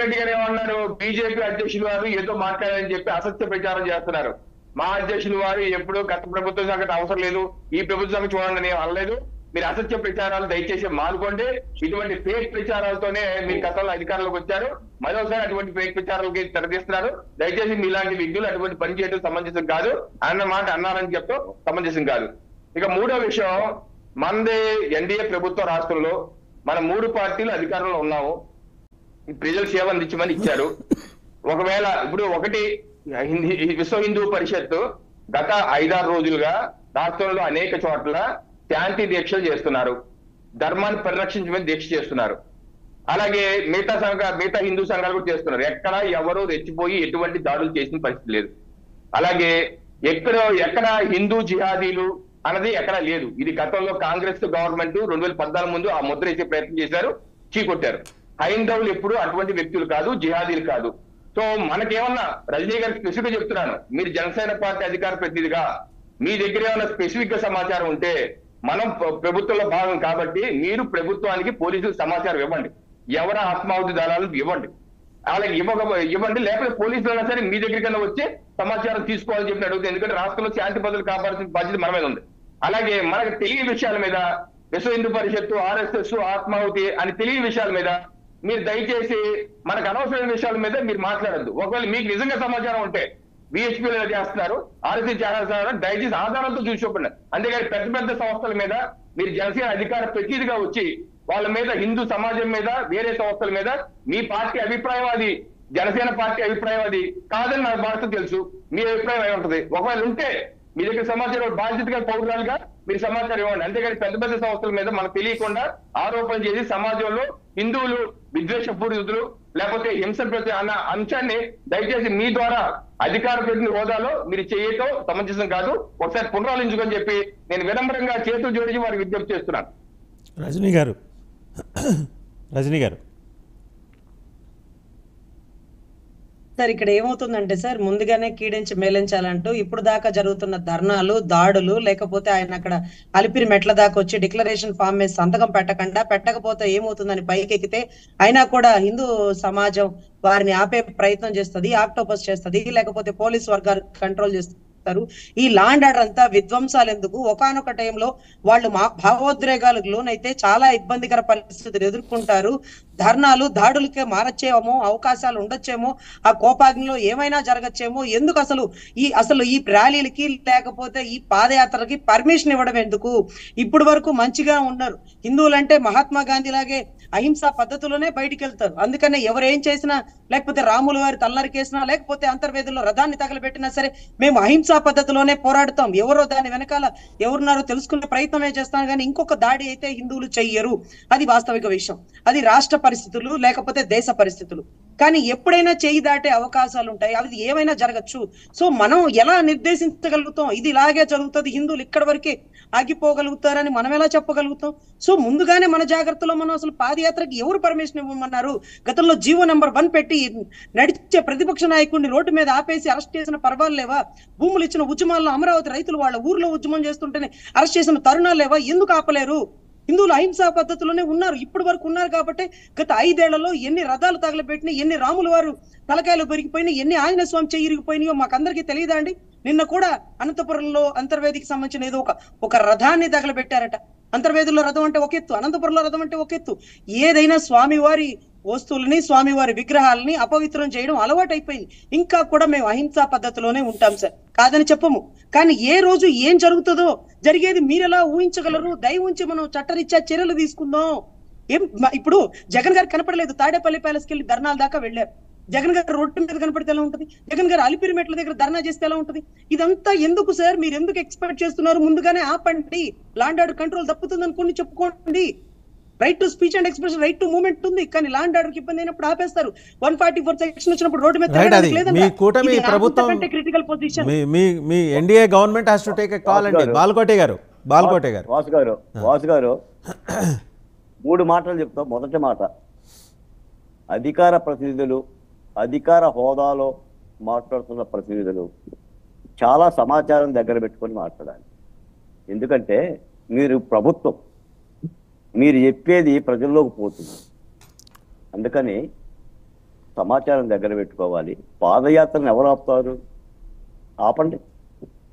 రెడ్డి గారు ఏమన్నారు? బీజేపీ అధ్యక్షులు వారు ఏదో మాట్లాడారని చెప్పి అసత్య ప్రచారం చేస్తున్నారు. మా అధ్యక్షులు వారు ఎప్పుడు గత ప్రభుత్వ సంగతి అవసరం లేదు, ఈ ప్రభుత్వ సంగతి చూడండి నేను అనలేదు. మీరు అసత్య ప్రచారాలు దయచేసి మానుకోండి. ఇటువంటి ఫేక్ ప్రచారాలతోనే మీరు గతంలో అధికారంలోకి వచ్చారు, మరోసారి అటువంటి ఫేక్ ప్రచారాలకి తెరదీస్తున్నారు. దయచేసి మీలాంటి విజ్ఞులు అటువంటి పని చేయడం సమంజసం కాదు అన్న మాట అన్నారని చెప్తూ సమంజసం కాదు. ఇక 3వ విషయం, మనది ఎన్డీఏ ప్రభుత్వ రాష్ట్రంలో మన 3 పార్టీలు అధికారంలో ఉన్నాము. ప్రజలు సేవ అందించమని ఇచ్చారు. ఒకవేళ ఇప్పుడు ఒకటి విశ్వ హిందూ పరిషత్ గత 5-6 రోజులుగా రాష్ట్రంలో అనేక చోట్ల శాంతి దీక్షలు చేస్తున్నారు, ధర్మాన్ని పరిరక్షించమని దీక్ష చేస్తున్నారు. అలాగే మిగతా హిందూ సంఘాలు కూడా చేస్తున్నారు. ఎక్కడ ఎవరు రెచ్చిపోయి ఎటువంటి దాడులు చేసిన పరిస్థితి లేదు. అలాగే ఎక్కడ హిందూ జిహాదీలు అన్నది ఎక్కడా లేదు. ఇది గతంలో కాంగ్రెస్ గవర్నమెంట్ 2014 ముందు ఆ ముద్ర వేసే ప్రయత్నం చేశారు, చీకొట్టారు. హైందవులు ఎప్పుడు అటువంటి వ్యక్తులు కాదు, జిహాదీలు కాదు. సో మనకేమన్నా రజనీ గారికి స్పెసిఫిక్ గా చెప్తున్నాను, మీరు జనసేన పార్టీ అధికార ప్రతినిధిగా మీ దగ్గర ఏమైనా స్పెసిఫిక్ గా సమాచారం ఉంటే, మనం ప్రభుత్వంలో భాగం కాబట్టి మీరు ప్రభుత్వానికి పోలీసులకు సమాచారం ఇవ్వండి, ఎవరి ఆత్మాహుతి దళాలను ఇవ్వండి, అలాగే ఇవ్వండి. లేకపోతే పోలీసులు అయినా సరే మీ దగ్గరికైనా వచ్చి సమాచారం తీసుకోవాలని చెప్పి అడుగుతుంది. ఎందుకంటే రాష్ట్రంలో శాంతి భద్రతలు కాపాడాల్సిన బాధ్యత మన మీద ఉంది. అలాగే మనకు తెలియని విషయాల మీద, విశ్వ హిందూ పరిషత్తు, ఆర్ఎస్ఎస్, ఆత్మాహుతి అని తెలియని విషయాల మీద మీరు దయచేసి మనకు అనవసరమైన విషయాల మీద మీరు మాట్లాడద్దు. ఒకవేళ మీకు నిజంగా సమాచారం ఉంటే విహెచ్పీలో చేస్తున్నారు, ఆర్ఎస్ఎస్ చేస్తున్నారు, దయచేసి ఆధారాలతో చూసి చూపండి. అంతేగాని పెద్ద సంస్థల మీద మీరు జనసేన అధికార ప్రతినిధిగా వచ్చి వాళ్ళ మీద, హిందూ సమాజం మీద, వేరే సంస్థల మీద మీ పార్టీ అభిప్రాయం అది, జనసేన పార్టీ అభిప్రాయం అది కాదని నాకు బాగా తెలుసు. మీ అభిప్రాయం ఏముంటది? ఒకవేళ ఉంటే మీ దగ్గర సమాచారం బాధ్యతగా పౌరురాలుగా మీరు సమాచారం ఇవ్వండి. అంతేగాని పెద్ద సంస్థల మీద మనకు తెలియకుండా ఆరోపణలు చేసి సమాజంలో హిందువులు విద్వేషపూరితులు లేకపోతే హింస ప్రతి అన్న అంశాన్ని దయచేసి మీ ద్వారా అధికార ప్రతినిధి హోదాలో మీరు చేయటం సమంజసం కాదు. ఒకసారి పునరాలించుకొని చెప్పి నేను వినమ్రంగా చేతులు జోడించి వారికి విజ్ఞప్తి చేస్తున్నాను. రజనీ గారు సార్, ఇక్కడ ఏమవుతుందంటే సార్, ముందుగానే కీడించి మేలించాలంటూ ఇప్పుడు దాకా జరుగుతున్న ధర్నాలు, దాడులు, లేకపోతే ఆయన అక్కడ అలిపిరి మెట్ల దాకా వచ్చి డిక్లరేషన్ ఫామ్ మీద సంతకం పెట్టకపోతే ఏమవుతుందని పైకెక్కితే అయినా కూడా హిందూ సమాజం వారిని ఆపే ప్రయత్నం చేస్తుంది, ఆక్టోపస్ చేస్తుంది, లేకపోతే పోలీస్ వర్గాలు కంట్రోల్ చేస్తారు. ఈ లాండ్ ఆర్డర్ అంతా విధ్వంసాలు ఎందుకు? ఒకానొక టైంలో వాళ్ళు భావోద్రేగాలకు లోనైతే చాలా ఇబ్బందికర పరిస్థితులు ఎదుర్కొంటారు. ధర్నాలు, దాడులకే మారచ్చేమో, అవకాశాలు ఉండొచ్చేమో, ఆ కోపాగ్నిలో ఏమైనా జరగచ్చేమో. ఎందుకు అసలు ఈ ర్యాలీలకి లేకపోతే ఈ పాదయాత్రలకి పర్మిషన్ ఇవ్వడం ఎందుకు? ఇప్పుడు వరకు మంచిగా ఉన్నారు. హిందువులంటే మహాత్మా గాంధీ లాగే అహింసా పద్ధతిలోనే బయటికి వెళ్తారు. అందుకనే ఎవరేం చేసినా, లేకపోతే రాములు వారి తల్లరికేసినా, లేకపోతే అంతర్వేదుల్లో రథాన్ని తగలబెట్టినా సరే మేము అహింసా పద్ధతిలోనే పోరాడుతాం. ఎవరో దాని వెనకాల ఎవరున్నారో తెలుసుకునే ప్రయత్నమే చేస్తాం. కానీ ఇంకొక దాడి అయితే హిందువులు చెయ్యరు. అది వాస్తవిక విషయం. అది రాష్ట్ర పరిస్థితులు లేకపోతే దేశ పరిస్థితులు. కానీ ఎప్పుడైనా చేయి దాటే అవకాశాలు ఉంటాయి, అది ఏమైనా జరగచ్చు. సో మనం ఎలా నిర్దేశించగలుగుతాం? ఇది ఇలాగే జరుగుతుంది, హిందువులు ఇక్కడ వరకే ఆగిపోగలుగుతారని మనం ఎలా చెప్పగలుగుతాం? సో ముందుగానే మన జాగ్రత్తలో మనం అసలు పాదయాత్రకి ఎవరు పర్మిషన్ ఇవ్వమన్నారు? గతంలో జీవో నెంబర్ 1 పెట్టి నడిచే ప్రతిపక్ష నాయకుడిని రోడ్డు మీద ఆపేసి అరెస్ట్ చేసిన పర్వాలు లేవా? భూములు ఇచ్చిన ఉద్యమాల్లో అమరావతి రైతులు వాళ్ళ ఊర్లో ఉద్యమం చేస్తుంటేనే అరెస్ట్ చేసిన తరుణాలు లేవా? ఎందుకు ఆపలేరు? హిందువులు అహింసా పద్ధతిలోనే ఉన్నారు, ఇప్పటి వరకు ఉన్నారు. కాబట్టి గత 5 ఏళ్లలో ఎన్ని రథాలు తగలబెట్టినా, ఎన్ని రాములు వారు తలకాయలు పెరిగిపోయినా, ఎన్ని ఆంజనేయ స్వామి చెయ్యి ఇరిగిపోయినాయో మాకు అందరికీ తెలియదా అండి? నిన్న కూడా అనంతపురంలో అంతర్వేదికి సంబంధించిన ఏదో ఒక రథాన్ని తగలబెట్టారట. అంతర్వేదిలో రథం అంటే ఒక ఎత్తు, అనంతపురంలో రథం అంటే ఒక ఎత్తు. ఏదైనా స్వామివారి వస్తువులని, స్వామివారి విగ్రహాలని అపవిత్రం చేయడం అలవాటు అయిపోయింది. ఇంకా కూడా మేము అహింసా పద్ధతిలోనే ఉంటాం సార్, కాదని చెప్పము. కానీ ఏ రోజు ఏం జరుగుతుందో జరిగేది మీరు ఎలా ఊహించగలరు? దయ ఉంచి మనం చట్టరీత్యా చర్యలు తీసుకుందాం. ఇప్పుడు జగన్ గారు కనపడలేదు, తాడేపల్లి ప్యాలెస్కి వెళ్ళి ధర్నాల దాకా వెళ్ళారు. జగన్ గారు రోడ్డు మీద కనపడితే ఎలా ఉంటుంది? జగన్ గారు అలిపిరి మెట్ల దగ్గర ధర్నా చేస్తే ఎలా ఉంటుంది? ఇదంతా ఎందుకు సార్? మీరు ఎందుకు ఎక్స్పెక్ట్ చేస్తున్నారు? ముందుగానే ఆపండి. లాండ్ ఆర్డర్ కంట్రోల్ తప్పుతుంది అనుకోండి, చెప్పుకోండి. Right to speech and expression, right to movement ఉంది. కానీ లాండ్ ఆర్డర్ కి ఇబ్బంది అయినప్పుడు ఆపేస్తారు. 144 సెక్షన్ వచ్చినప్పుడు రోడ్డు మీద మీ కూటమి ప్రభుత్వం, critical position, me NDA government has to take a call అండి. బాల్కోటే గారు వాసు గారు 3 మాటలు చెప్తాం. మొదటి మాట, అధికార ప్రతినిధులు, అధికార హోదాలో మాట్లాడుతున్న ప్రతినిధులు చాలా సమాచారం దగ్గర పెట్టుకొని మాట్లాడాలి. ఎందుకంటే మీరు ప్రభుత్వం, మీరు చెప్పేది ప్రజల్లోకి పోతుంది. అందుకని సమాచారం దగ్గర పెట్టుకోవాలి. పాదయాత్రను ఎవరు ఆపుతారు? ఆపండి,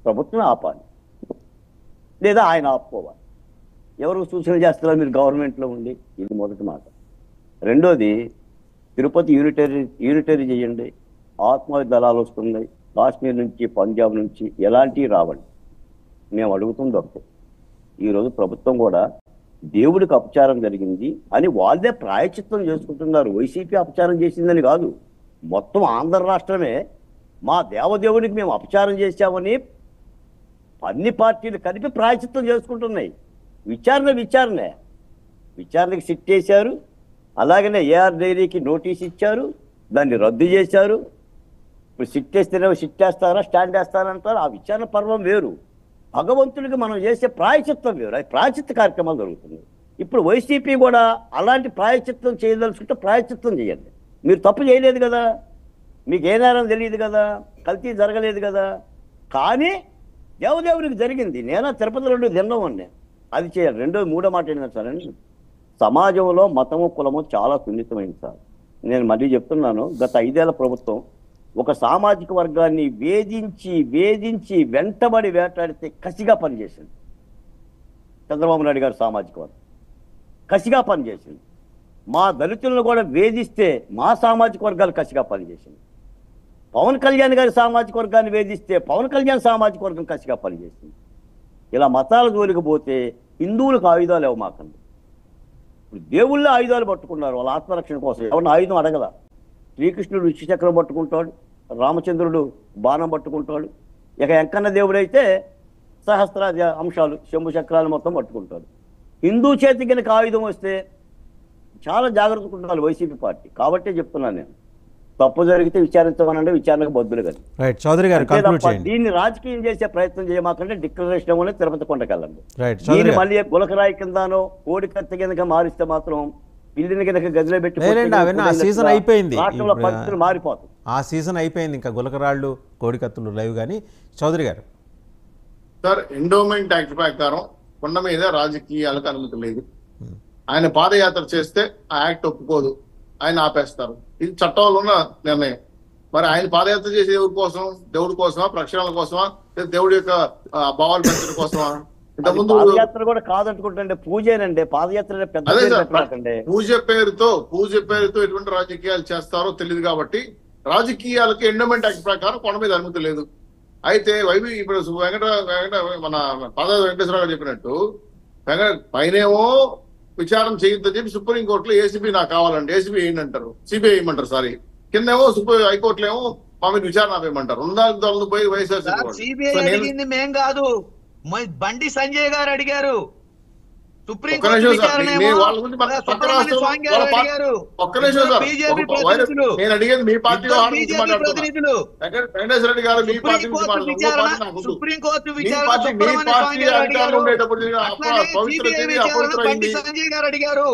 ప్రభుత్వం ఆపాలి, లేదా ఆయన ఆపుకోవాలి. ఎవరు సూచన చేస్తారో మీరు గవర్నమెంట్లో ఉండి. ఇది మొదటి మాట. రెండోది, తిరుపతి యూనిటరీ చేయండి. ఆత్మహత్య దళాలు వస్తున్నాయి కాశ్మీర్ నుంచి, పంజాబ్ నుంచి, ఎలాంటివి రావండి. మేము అడుగుతుంది ఒకటి, ఈరోజు ప్రభుత్వం కూడా దేవుడికి అపచారం జరిగింది అని వాళ్ళే ప్రాయశ్చిత్తం చేసుకుంటున్నారు. వైసీపీ అపచారం చేసిందని కాదు, మొత్తం ఆంధ్ర రాష్ట్రమే మా దేవదేవునికి మేము అపచారం చేశామని అన్ని పార్టీలు కలిపి ప్రాయశ్చిత్తం చేసుకుంటున్నాయి. విచారణకి సిట్ చేశారు. అలాగనే ఏఆర్ డైరీకి నోటీస్ ఇచ్చారు, దాన్ని రద్దు చేశారు. ఇప్పుడు సిట్ వేస్తేనే సిట్ వేస్తారా, స్టాండ్ వేస్తారంటారు. ఆ విచారణ పర్వం వేరు, భగవంతుడికి మనం చేసే ప్రాయశ్చిత్తం వేరు. అది ప్రాయశ్చిత్త కార్యక్రమాలు జరుగుతున్నాయి. ఇప్పుడు వైసీపీ కూడా అలాంటి ప్రాయశ్చిత్తం చేయదలుచుకుంటే ప్రాయశ్చిత్తం చేయండి. మీరు తప్పు చేయలేదు కదా, మీకు ఏ నేరం తెలియదు కదా, కల్తీ జరగలేదు కదా. కానీ దేవదేవునికి జరిగింది. నేను తిరుపతిలో 2 తిన్నాం అన్నీ, అది చేయాలి. మూడో మాట ఏంటంటే సార్, సమాజంలో మతము కులము చాలా సున్నితమైంది సార్. నేను మళ్ళీ చెప్తున్నాను, గత 5 ఏళ్ల ప్రభుత్వం ఒక సామాజిక వర్గాన్ని వేధించి వెంటబడి వేటాడితే కసిగా పనిచేసింది. చంద్రబాబు నాయుడు గారు సామాజిక వర్గం కసిగా పనిచేసింది. మా దళితులను కూడా వేధిస్తే మా సామాజిక వర్గాలు కసిగా పనిచేసింది. పవన్ కళ్యాణ్ గారి సామాజిక వర్గాన్ని వేధిస్తే పవన్ కళ్యాణ్ సామాజిక వర్గం కసిగా పనిచేసింది. ఇలా మతాల జోలికి పోతే హిందువులకు ఆయుధాలు ఇవ్వమాకండి. ఇప్పుడు దేవుళ్ళే ఆయుధాలు పట్టుకున్నారు వాళ్ళ ఆత్మరక్షణ కోసం. ఎవరిని ఆయుధం అడగల. శ్రీకృష్ణుడు విశ్వచక్రం పట్టుకుంటాడు, రామచంద్రుడు బాణం పట్టుకుంటాడు. ఇక వెంకన్న దేవుడైతే సహస్రాది అంశాలు, శంభు చక్రాలు మొత్తం పట్టుకుంటాడు. హిందూ చేతి కనుక ఆయుధం వస్తే చాలా జాగ్రత్తగా ఉండాలి వైసీపీ పార్టీ. కాబట్టే చెప్తున్నాను నేను, తప్పు జరిగితే విచారించమనండి, విచారణకు బద్దులు కానీ. దీన్ని రాజకీయం చేసే ప్రయత్నం చేయమాకంటే డిక్లరేషన్ ఇవ్వని తిరుపతి కొండకెళ్ళండి. దీన్ని మళ్ళీ గులకరాయి కిందనో కోడి కత్తి కింద మారిస్తే మాత్రం పిల్లిని కనుక గదిలో పెట్టి రాష్ట్రంలో పరిస్థితులు మారిపోతుంది. ఆ సీజన్ అయిపోయింది, ఇంకా గులకరాళ్ళు కోడి కత్తులు లేవు. కానీ చౌదరి గారు సార్, ఎండోమెంట్ యాక్ట్ ప్రకారం కొండ మీద రాజకీయాలకు అనుమతి లేదు. ఆయన పాదయాత్ర చేస్తే ఆ యాక్ట్ ఒప్పుకోదు, ఆయన ఆపేస్తారు. ఇది చట్టంలో ఉన్న నిర్ణయం. మరి ఆయన పాదయాత్ర చేసే ఎవరి కోసం? దేవుడి కోసమా, ప్రక్షాళన కోసమా, దేవుడి యొక్క భావాలు పెంచడం కోసమా? ఇంతకుముందు పాదయాత్ర కూడా కాదనుకుంటుండే పూజేనండి. పాదయాత్ర పూజ పేరుతో ఎటువంటి రాజకీయాలు చేస్తారో తెలియదు. కాబట్టి రాజకీయాలకి ఎండోమెంట్ యాక్ట్ ప్రకారం కొండ మీద అనుమతి లేదు. అయితే ఇప్పుడు మన పాదాల వెంకటేశ్వరరావు గారు చెప్పినట్టు పైనేమో విచారణ చేయొద్దని చెప్పి సుప్రీంకోర్టులో ఏసీబీ నాకు కావాలండి, ఏసీబీ ఏంటంటారు, సిబిఐ ఏమంటారు, సారీ, కిందేమో హైకోర్టులో ఏమో మా మీద విచారణ ఆపేయమంటారు. ఉండాలి పోయి సిబిఐ అడిగింది మేం కాదు, బండి సంజయ్ గారు అడిగారు. నేను అడిగేది మీ పార్టీ ప్రతినిధులు వెంకటేశ్వర రెడ్డి గారు, మీ పార్టీ సుప్రీంకోర్టు ఉండేటప్పుడు సంజయ్ గారు అడిగారు.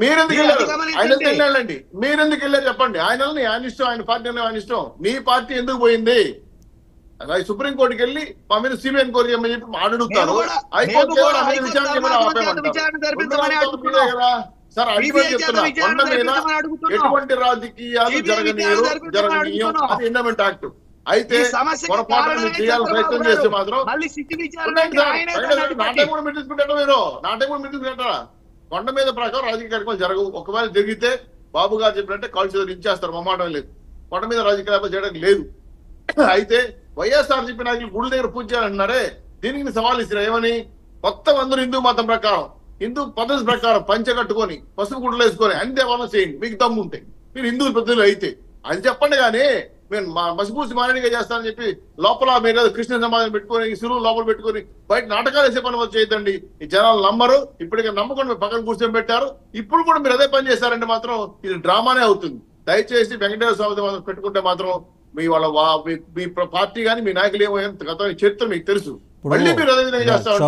మీరెందుకు వెళ్ళారు? ఆయనకి వెళ్ళండి, మీరెందుకు వెళ్ళారు చెప్పండి. ఆయన ఇష్టం, ఆయన పార్టీ ఆయన ఇష్టం. మీ పార్టీ ఎందుకు పోయింది? సుప్రీంకోర్టుకి వెళ్ళి మా మీద సిబిఐ ఎంక్వైరీ చేయమని చెప్పి అడుగుతారు. హైకోర్టు సార్ అల్టిమేట్ చెప్తున్నా, కొండ మీద ఎటువంటి రాజకీయాలు జరగనీయరు అది ఎండోమెంట్ యాక్ట్. అయితే ఈ సమస్యకి పొరపాటు కారణమే మీరు చేయాలని చంద్రబాబు ప్రయత్నం నాయుడు. చేస్తే మాత్రం మళ్ళీ సిట్టి ఉండండి విచారణకి సార్. ఆయనే బయట దాన్ని నా అడ్డుపెట్టి. టైం కూడా మీటింగ్స్ పెట్టారా మీరు? నా టైం కూడా మీటింగ్స్ పెట్టారా? కొండ మీద ప్రకారం రాజకీయ కార్యక్రమాలు జరగవు. ఒకవేళ జరిగితే బాబు గారు చెప్పినట్టే కాల్ చేతులు ఇచ్చేస్తారు, మొమ్మాటం లేదు. కొండ మీద రాజకీయ కార్యక్రమాలు చేయడానికి లేదు. అయితే వైఎస్ఆర్సీపీ నాయకులు గుడి దగ్గర పూజ చేయాలంటున్నారే, దీనికి సవాల్ ఇస్తారు. ఏమని? మొత్తం అందరూ హిందూ మతం ప్రకారం, హిందూ పద్ధతి ప్రకారం పంచ కట్టుకొని పసుపు గుడ్డలు వేసుకొని అన్ని దేవాలయం చేయండి, మీకు దమ్ము ఉంటే, మీరు హిందూ పద్ధతులు అయితే అది చెప్పండి. కానీ మేము మసిపూసి మారేడిగా చేస్తానని చెప్పి లోపల మీరు కృష్ణ సమాజం పెట్టుకొని సులువు లోపల పెట్టుకొని బయట నాటకాలు వేసే పని చేయొద్దండి. ఈ జనాలు నమ్మరు. ఇప్పటికే నమ్మకుండా పక్కన కూర్చొని పెట్టారు. ఇప్పుడు కూడా మీరు అదే పని చేస్తారంటే మాత్రం ఇది డ్రామానే అవుతుంది. దయచేసి వెంకటేశ్వర స్వామి పెట్టుకుంటే మాత్రం మీ వాళ్ళ మీ పార్టీ కానీ మీ నాయకులు ఏమో గత చరిత్ర మీకు తెలుసు. మళ్ళీ మీరు అదే విధంగా చేస్తారంటే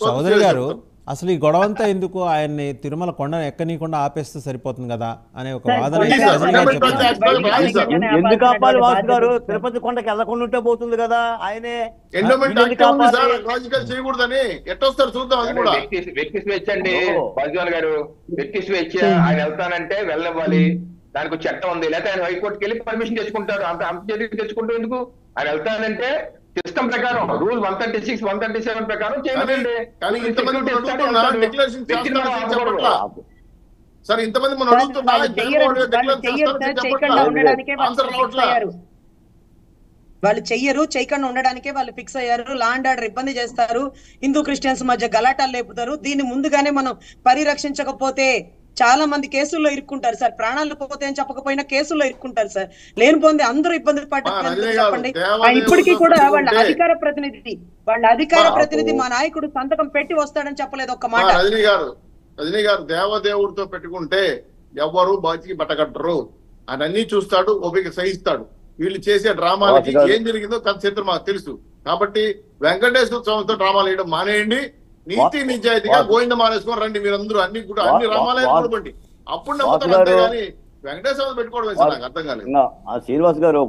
చౌదరి గారు అసలు ఈ గొడవంతా ఎందుకు? ఆయన్ని తిరుమల కొండను ఎక్కనీయకుండా ఆపేస్తే సరిపోతుంది కదా అనే ఒక వాదన ఎందుకు ఆపాలి వాసు గారు? తిరుపతి కొండకి వెళ్ళకుండా ఉంటే పోతుంది కదా. ఆయనే ఎండోమెంట్ రాజకీయాలు చేయకూడదని ఎట్టొస్తారు చూద్దాం. అది కూడా వ్యక్తి స్వేచ్ఛ అండి బాజువాల్ గారు. వ్యక్తి స్వేచ్ఛ. ఆయన వెళ్తానంటే వెళ్ళనివ్వాలి, దానికి ఒక చట్టం ఉంది. లేకపోతే ఆయన హైకోర్టుకి వెళ్ళి పర్మిషన్ తెచ్చుకుంటారు. అంత తెచ్చుకుంటూ ఎందుకు? ఆయన వెళ్తానంటే సిస్టమ్ ప్రకారం రూల్ 136, 137 ప్రకారం చేయండి. కానీ ఇంతమంది సార్, ఇంతమంది మనం అడుగుతున్నా వాళ్ళు చెయ్యరు, చేయకుండా ఉండడానికే వాళ్ళు ఫిక్స్ అయ్యారు. లా అండ్ ఆర్డర్ ఇబ్బంది చేస్తారు, హిందూ క్రిస్టియన్స్ మధ్య గలాటాలు లేపుతారు. దీన్ని ముందుగానే మనం పరిరక్షించకపోతే చాలా మంది కేసుల్లో ఇరుక్కుంటారు సార్. ప్రాణాలు పోతే అని చెప్పకపోయినా కేసుల్లో ఇరుక్కుంటారు సార్. లేనిపోంది అందరూ ఇబ్బంది పడ్డారు చెప్పండి. ఇప్పటికీ కూడా వాళ్ళ అధికార ప్రతినిధి మా నాయకుడు సంతకం పెట్టి వస్తాడని చెప్పలేదు ఒక్క మాట. రజనీ గారు దేవదేవుడితో పెట్టుకుంటే ఎవ్వరు బాచికి బట్టగట్టరు. ఆయన అన్ని చూస్తాడు, ఓపిక సహిస్తాడు. వీళ్ళు చేసే డ్రామాలకి ఏం జరిగిందో కథ చిత్రం మాకు తెలుసు. కాబట్టి వెంకటేశ్వర స్వామితో డ్రామాలు వేయడం మానేయండి. నీతి నిజాయితీగా గోవింద మానేసుకొని రండి. మీరందరూ అన్ని రామాలయాలు కూడబండి. అప్పుడు నమ్ముతారు. అంతేగాని వెంకటేశ్వర పెట్టుకోవడం నాకు అర్థం కాలేదు. శ్రీనివాస్ గారు,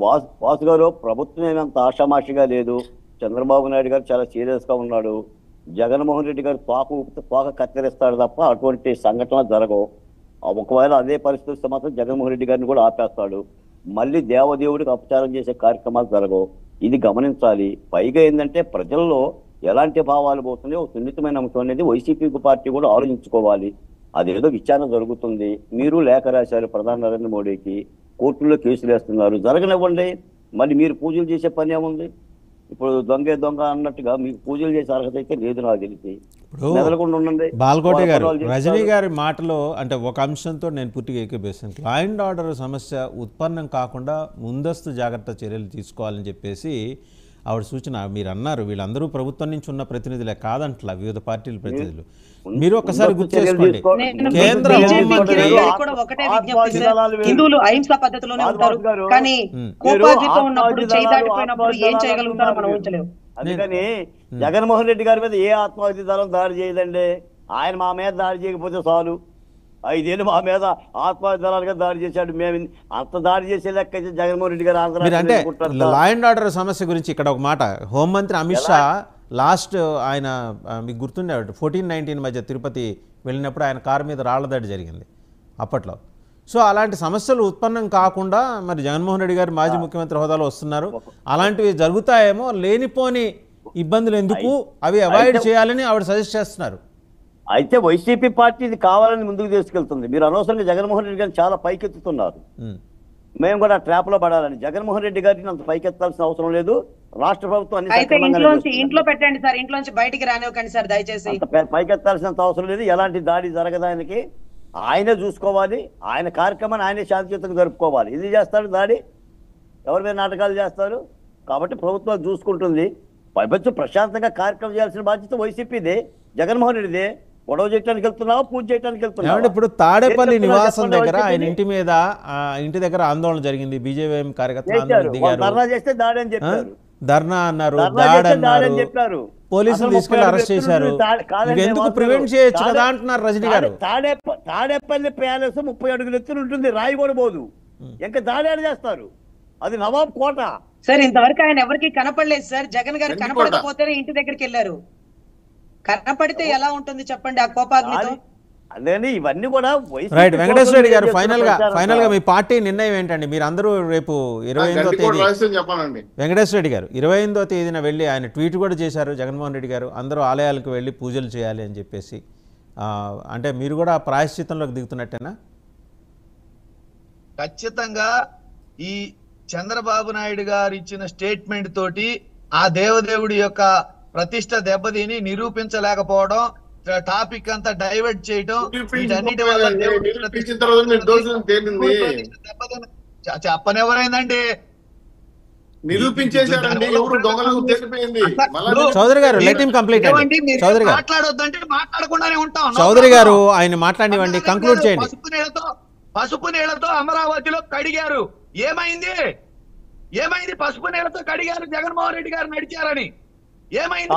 వాసు గారు, ప్రభుత్వం ఏమంత ఆషామాషిగా లేదు. చంద్రబాబు నాయుడు గారు చాలా సీరియస్ గా ఉన్నాడు. జగన్మోహన్ రెడ్డి గారు తోక కత్తిరిస్తాడు తప్ప అటువంటి సంఘటనలు జరగవు. ఒకవేళ అదే పరిస్థితి వస్తే మాత్రం జగన్మోహన్ రెడ్డి గారిని కూడా ఆపేస్తాడు. మళ్ళీ దేవదేవుడికి అపచారం చేసే కార్యక్రమాలు జరగవు. ఇది గమనించాలి. పైగా ఏంటంటే ప్రజల్లో ఎలాంటి భావాలు పోతున్నాయో సున్నితమైన అంశం అనేది వైసీపీ పార్టీ కూడా ఆలోచించుకోవాలి. అదేదో విచారణ జరుగుతుంది. మీరు లేఖ రాశారు ప్రధాని నరేంద్ర మోడీకి, కోర్టుల్లో కేసులు వేస్తున్నారు, జరగనివ్వండి. మరి మీరు పూజలు చేసే పని ఏముంది? ఇప్పుడు దొంగ అన్నట్టుగా మీకు పూజలు చేసే అర్హత అయితే లేదు నాకు తెలిసి. మెదలకుండా ఉండండి. బాల్కోటి గారు, రజనీ గారి మాటలో అంటే ఒక అంశంతో నేను పూర్తిగా ఏకీభవిస్తాను. లా అండ్ ఆర్డర్ సమస్య ఉత్పన్నం కాకుండా ముందస్తు జాగ్రత్త చర్యలు తీసుకోవాలని చెప్పేసి ఆవిడ సూచన. మీరు అన్నారు వీళ్ళందరూ ప్రభుత్వం నుంచి ఉన్న ప్రతినిధులే కాదంటలా, వివిధ పార్టీల ప్రతినిధులు. మీరు ఒకసారి గుర్తు చేసుకోండి, కేంద్ర హిందువులు అహింసా పద్ధతిలోనే ఉంటారు, కానీ కోపాధితో ఉన్నప్పుడు చేయి దాటిపోయినప్పుడు ఏం చేయగలుగుతారో మనం ఊహించలేము. అందుకని జగన్మోహన్ రెడ్డి గారి మీద ఏ ఆత్మహత్య దళం దాడి చేయదండి. ఆయన మా మీద దాడి చేయకపోతే చాలు. 5 ఏళ్ళు మా మీద ఆత్మహత్య దళాలుగా దాడి చేశాడు. మేము అంత దాడి చేసే లెక్క అయితే జగన్మోహన్ రెడ్డి గారు అంటే లా అండ్ ఆర్డర్ సమస్య గురించి ఇక్కడ ఒక మాట. హోంమంత్రి అమిత్ షా లాస్ట్ ఆయన మీకు గుర్తుండే 14-19 మధ్య తిరుపతి వెళ్ళినప్పుడు ఆయన కారు మీద రాళ్లదాడి జరిగింది అప్పట్లో. సో అలాంటి సమస్యలు ఉత్పన్నం కాకుండా మరి జగన్మోహన్ రెడ్డి గారు మాజీ ముఖ్యమంత్రి హోదాలో వస్తున్నారు, అలాంటివి జరుగుతాయేమో, లేనిపోని ఇబ్బందులు ఎందుకు, అవి అవాయిడ్ చేయాలని ఆవిడ సజెస్ట్ చేస్తున్నారు. అయితే వైసీపీ పార్టీ ఇది కావాలని ముందుకు తీసుకెళ్తుంది. మీరు అనవసరంగా జగన్మోహన్ రెడ్డి గారిని చాలా పైకెత్తుతున్నారు. మేము కూడా ట్రాప్ లో పడాలని. జగన్మోహన్ రెడ్డి గారిని అంత పైకెత్తాల్సిన అవసరం లేదు. రాష్ట్ర ప్రభుత్వం ఇంట్లో పెట్టండి సార్, ఇంట్లోంచి బయటికి రానివ్వకండి సార్ దయచేసి. పైకెత్తాల్సినంత అవసరం లేదు. ఎలాంటి దాడి జరగదానికి ఆయనే చూసుకోవాలి. ఆయన కార్యక్రమాన్ని ఆయనే శాంతియుతంగా జరుపుకోవాలి. ఇది చేస్తారు దాడి, ఎవరి మీద నాటకాలు చేస్తారు. కాబట్టి ప్రభుత్వం చూసుకుంటుంది. ప్రభుత్వం ప్రశాంతంగా కార్యక్రమం చేయాల్సిన బాధ్యత వైసీపీదే, జగన్మోహన్ రెడ్డిదే. గొడవ చేయడానికి వెళ్తున్నావా, పూజ చేయడానికి వెళ్తున్నావా? ఇప్పుడు తాడేపల్లి నివాసం దగ్గర ఆయన ఇంటి మీద ఇంటి దగ్గర ఆందోళన జరిగింది. బీజేపీ కార్యకర్తలు ధర్నా చేస్తే దాడి అని చెప్పారు, ధర్నా అన్నారు, దాడి అన్నారు, పోలీసులు తీసుకెళ్లి అరెస్ట్ చేశారు. ఎందుకు ప్రివెంట్ చేయొచ్చు కదా అంటున్నారు రజనీ గారు. తాడేపల్లి ప్యాలెస్ 30 అడుగులు ఎత్తున ఉంటుంది, రాయి కూడా పోదు. ఇంకా దాడి చేస్తారు. అది నవాబ్ కోట సార్. ఇంతవరకు ఆయన ఎవరికి కనపడలేదు సార్. జగన్ గారు కనపడకపోతేనే ఇంటి దగ్గరికి వెళ్ళారు. కనపడితే ఎలా ఉంటుంది చెప్పండి ఆ కోపాగ్నితో? అందుకని ఇవన్నీ కూడా రైట్. వెంకటేశ్వర రెడ్డి గారు, ఫైనల్ గా మీ పార్టీ నిర్ణయం ఏంటండి? మీరు అందరూ రేపు 28వ తేదీ చెప్పానండి. వెంకటేశ్వర రెడ్డి గారు 28వ తేదీన వెళ్ళి ఆయన ట్వీట్ కూడా చేశారు, జగన్మోహన్ రెడ్డి గారు అందరూ ఆలయాలకు వెళ్ళి పూజలు చేయాలి అని చెప్పేసి. అంటే మీరు కూడా ప్రాయశ్చిత్తంలోకి దిగుతున్నట్టేనా? ఖచ్చితంగా ఈ చంద్రబాబు నాయుడు గారు ఇచ్చిన స్టేట్మెంట్ తోటి ఆ దేవదేవుడి యొక్క ప్రతిష్ట దెబ్బతిని నిరూపించలేకపోవడం, టాపిక్ అంతా డైవర్ట్ చేయడం, వీటన్నిటి వల్ల చెప్పనెవరైందండి నిరూపించేశారండి. ఎవరు దొంగలు తెలిపోయింది. చౌదరి గారు లెట్ హిమ్ కంప్లీట్ అండి. చౌదరి గారు మాట్లాడొద్దంటే మాట్లాడకుండానే ఉంటాం. చౌదరి గారు ఆయన మాట్లాడివ్వండి, కంక్లూడ్ చేయండి. పసుపు నీళ్లతో అమరావతిలో కడిగారు, ఏమైంది? పసుపు నీళ్లతో కడిగారు, జగన్మోహన్ రెడ్డి గారు నడిచారని ఏమైంది?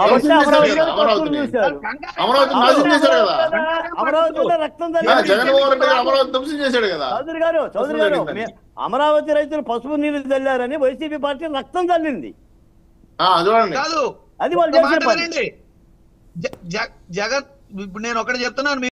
అమరావతి రైతులు పసుపు నీళ్లు చల్లారని వైసీపీ పార్టీ రక్తం చల్లింది కాదు, అది వాళ్ళు జగన్ ఇప్పుడు నేను ఒకటి చెప్తున్నాను.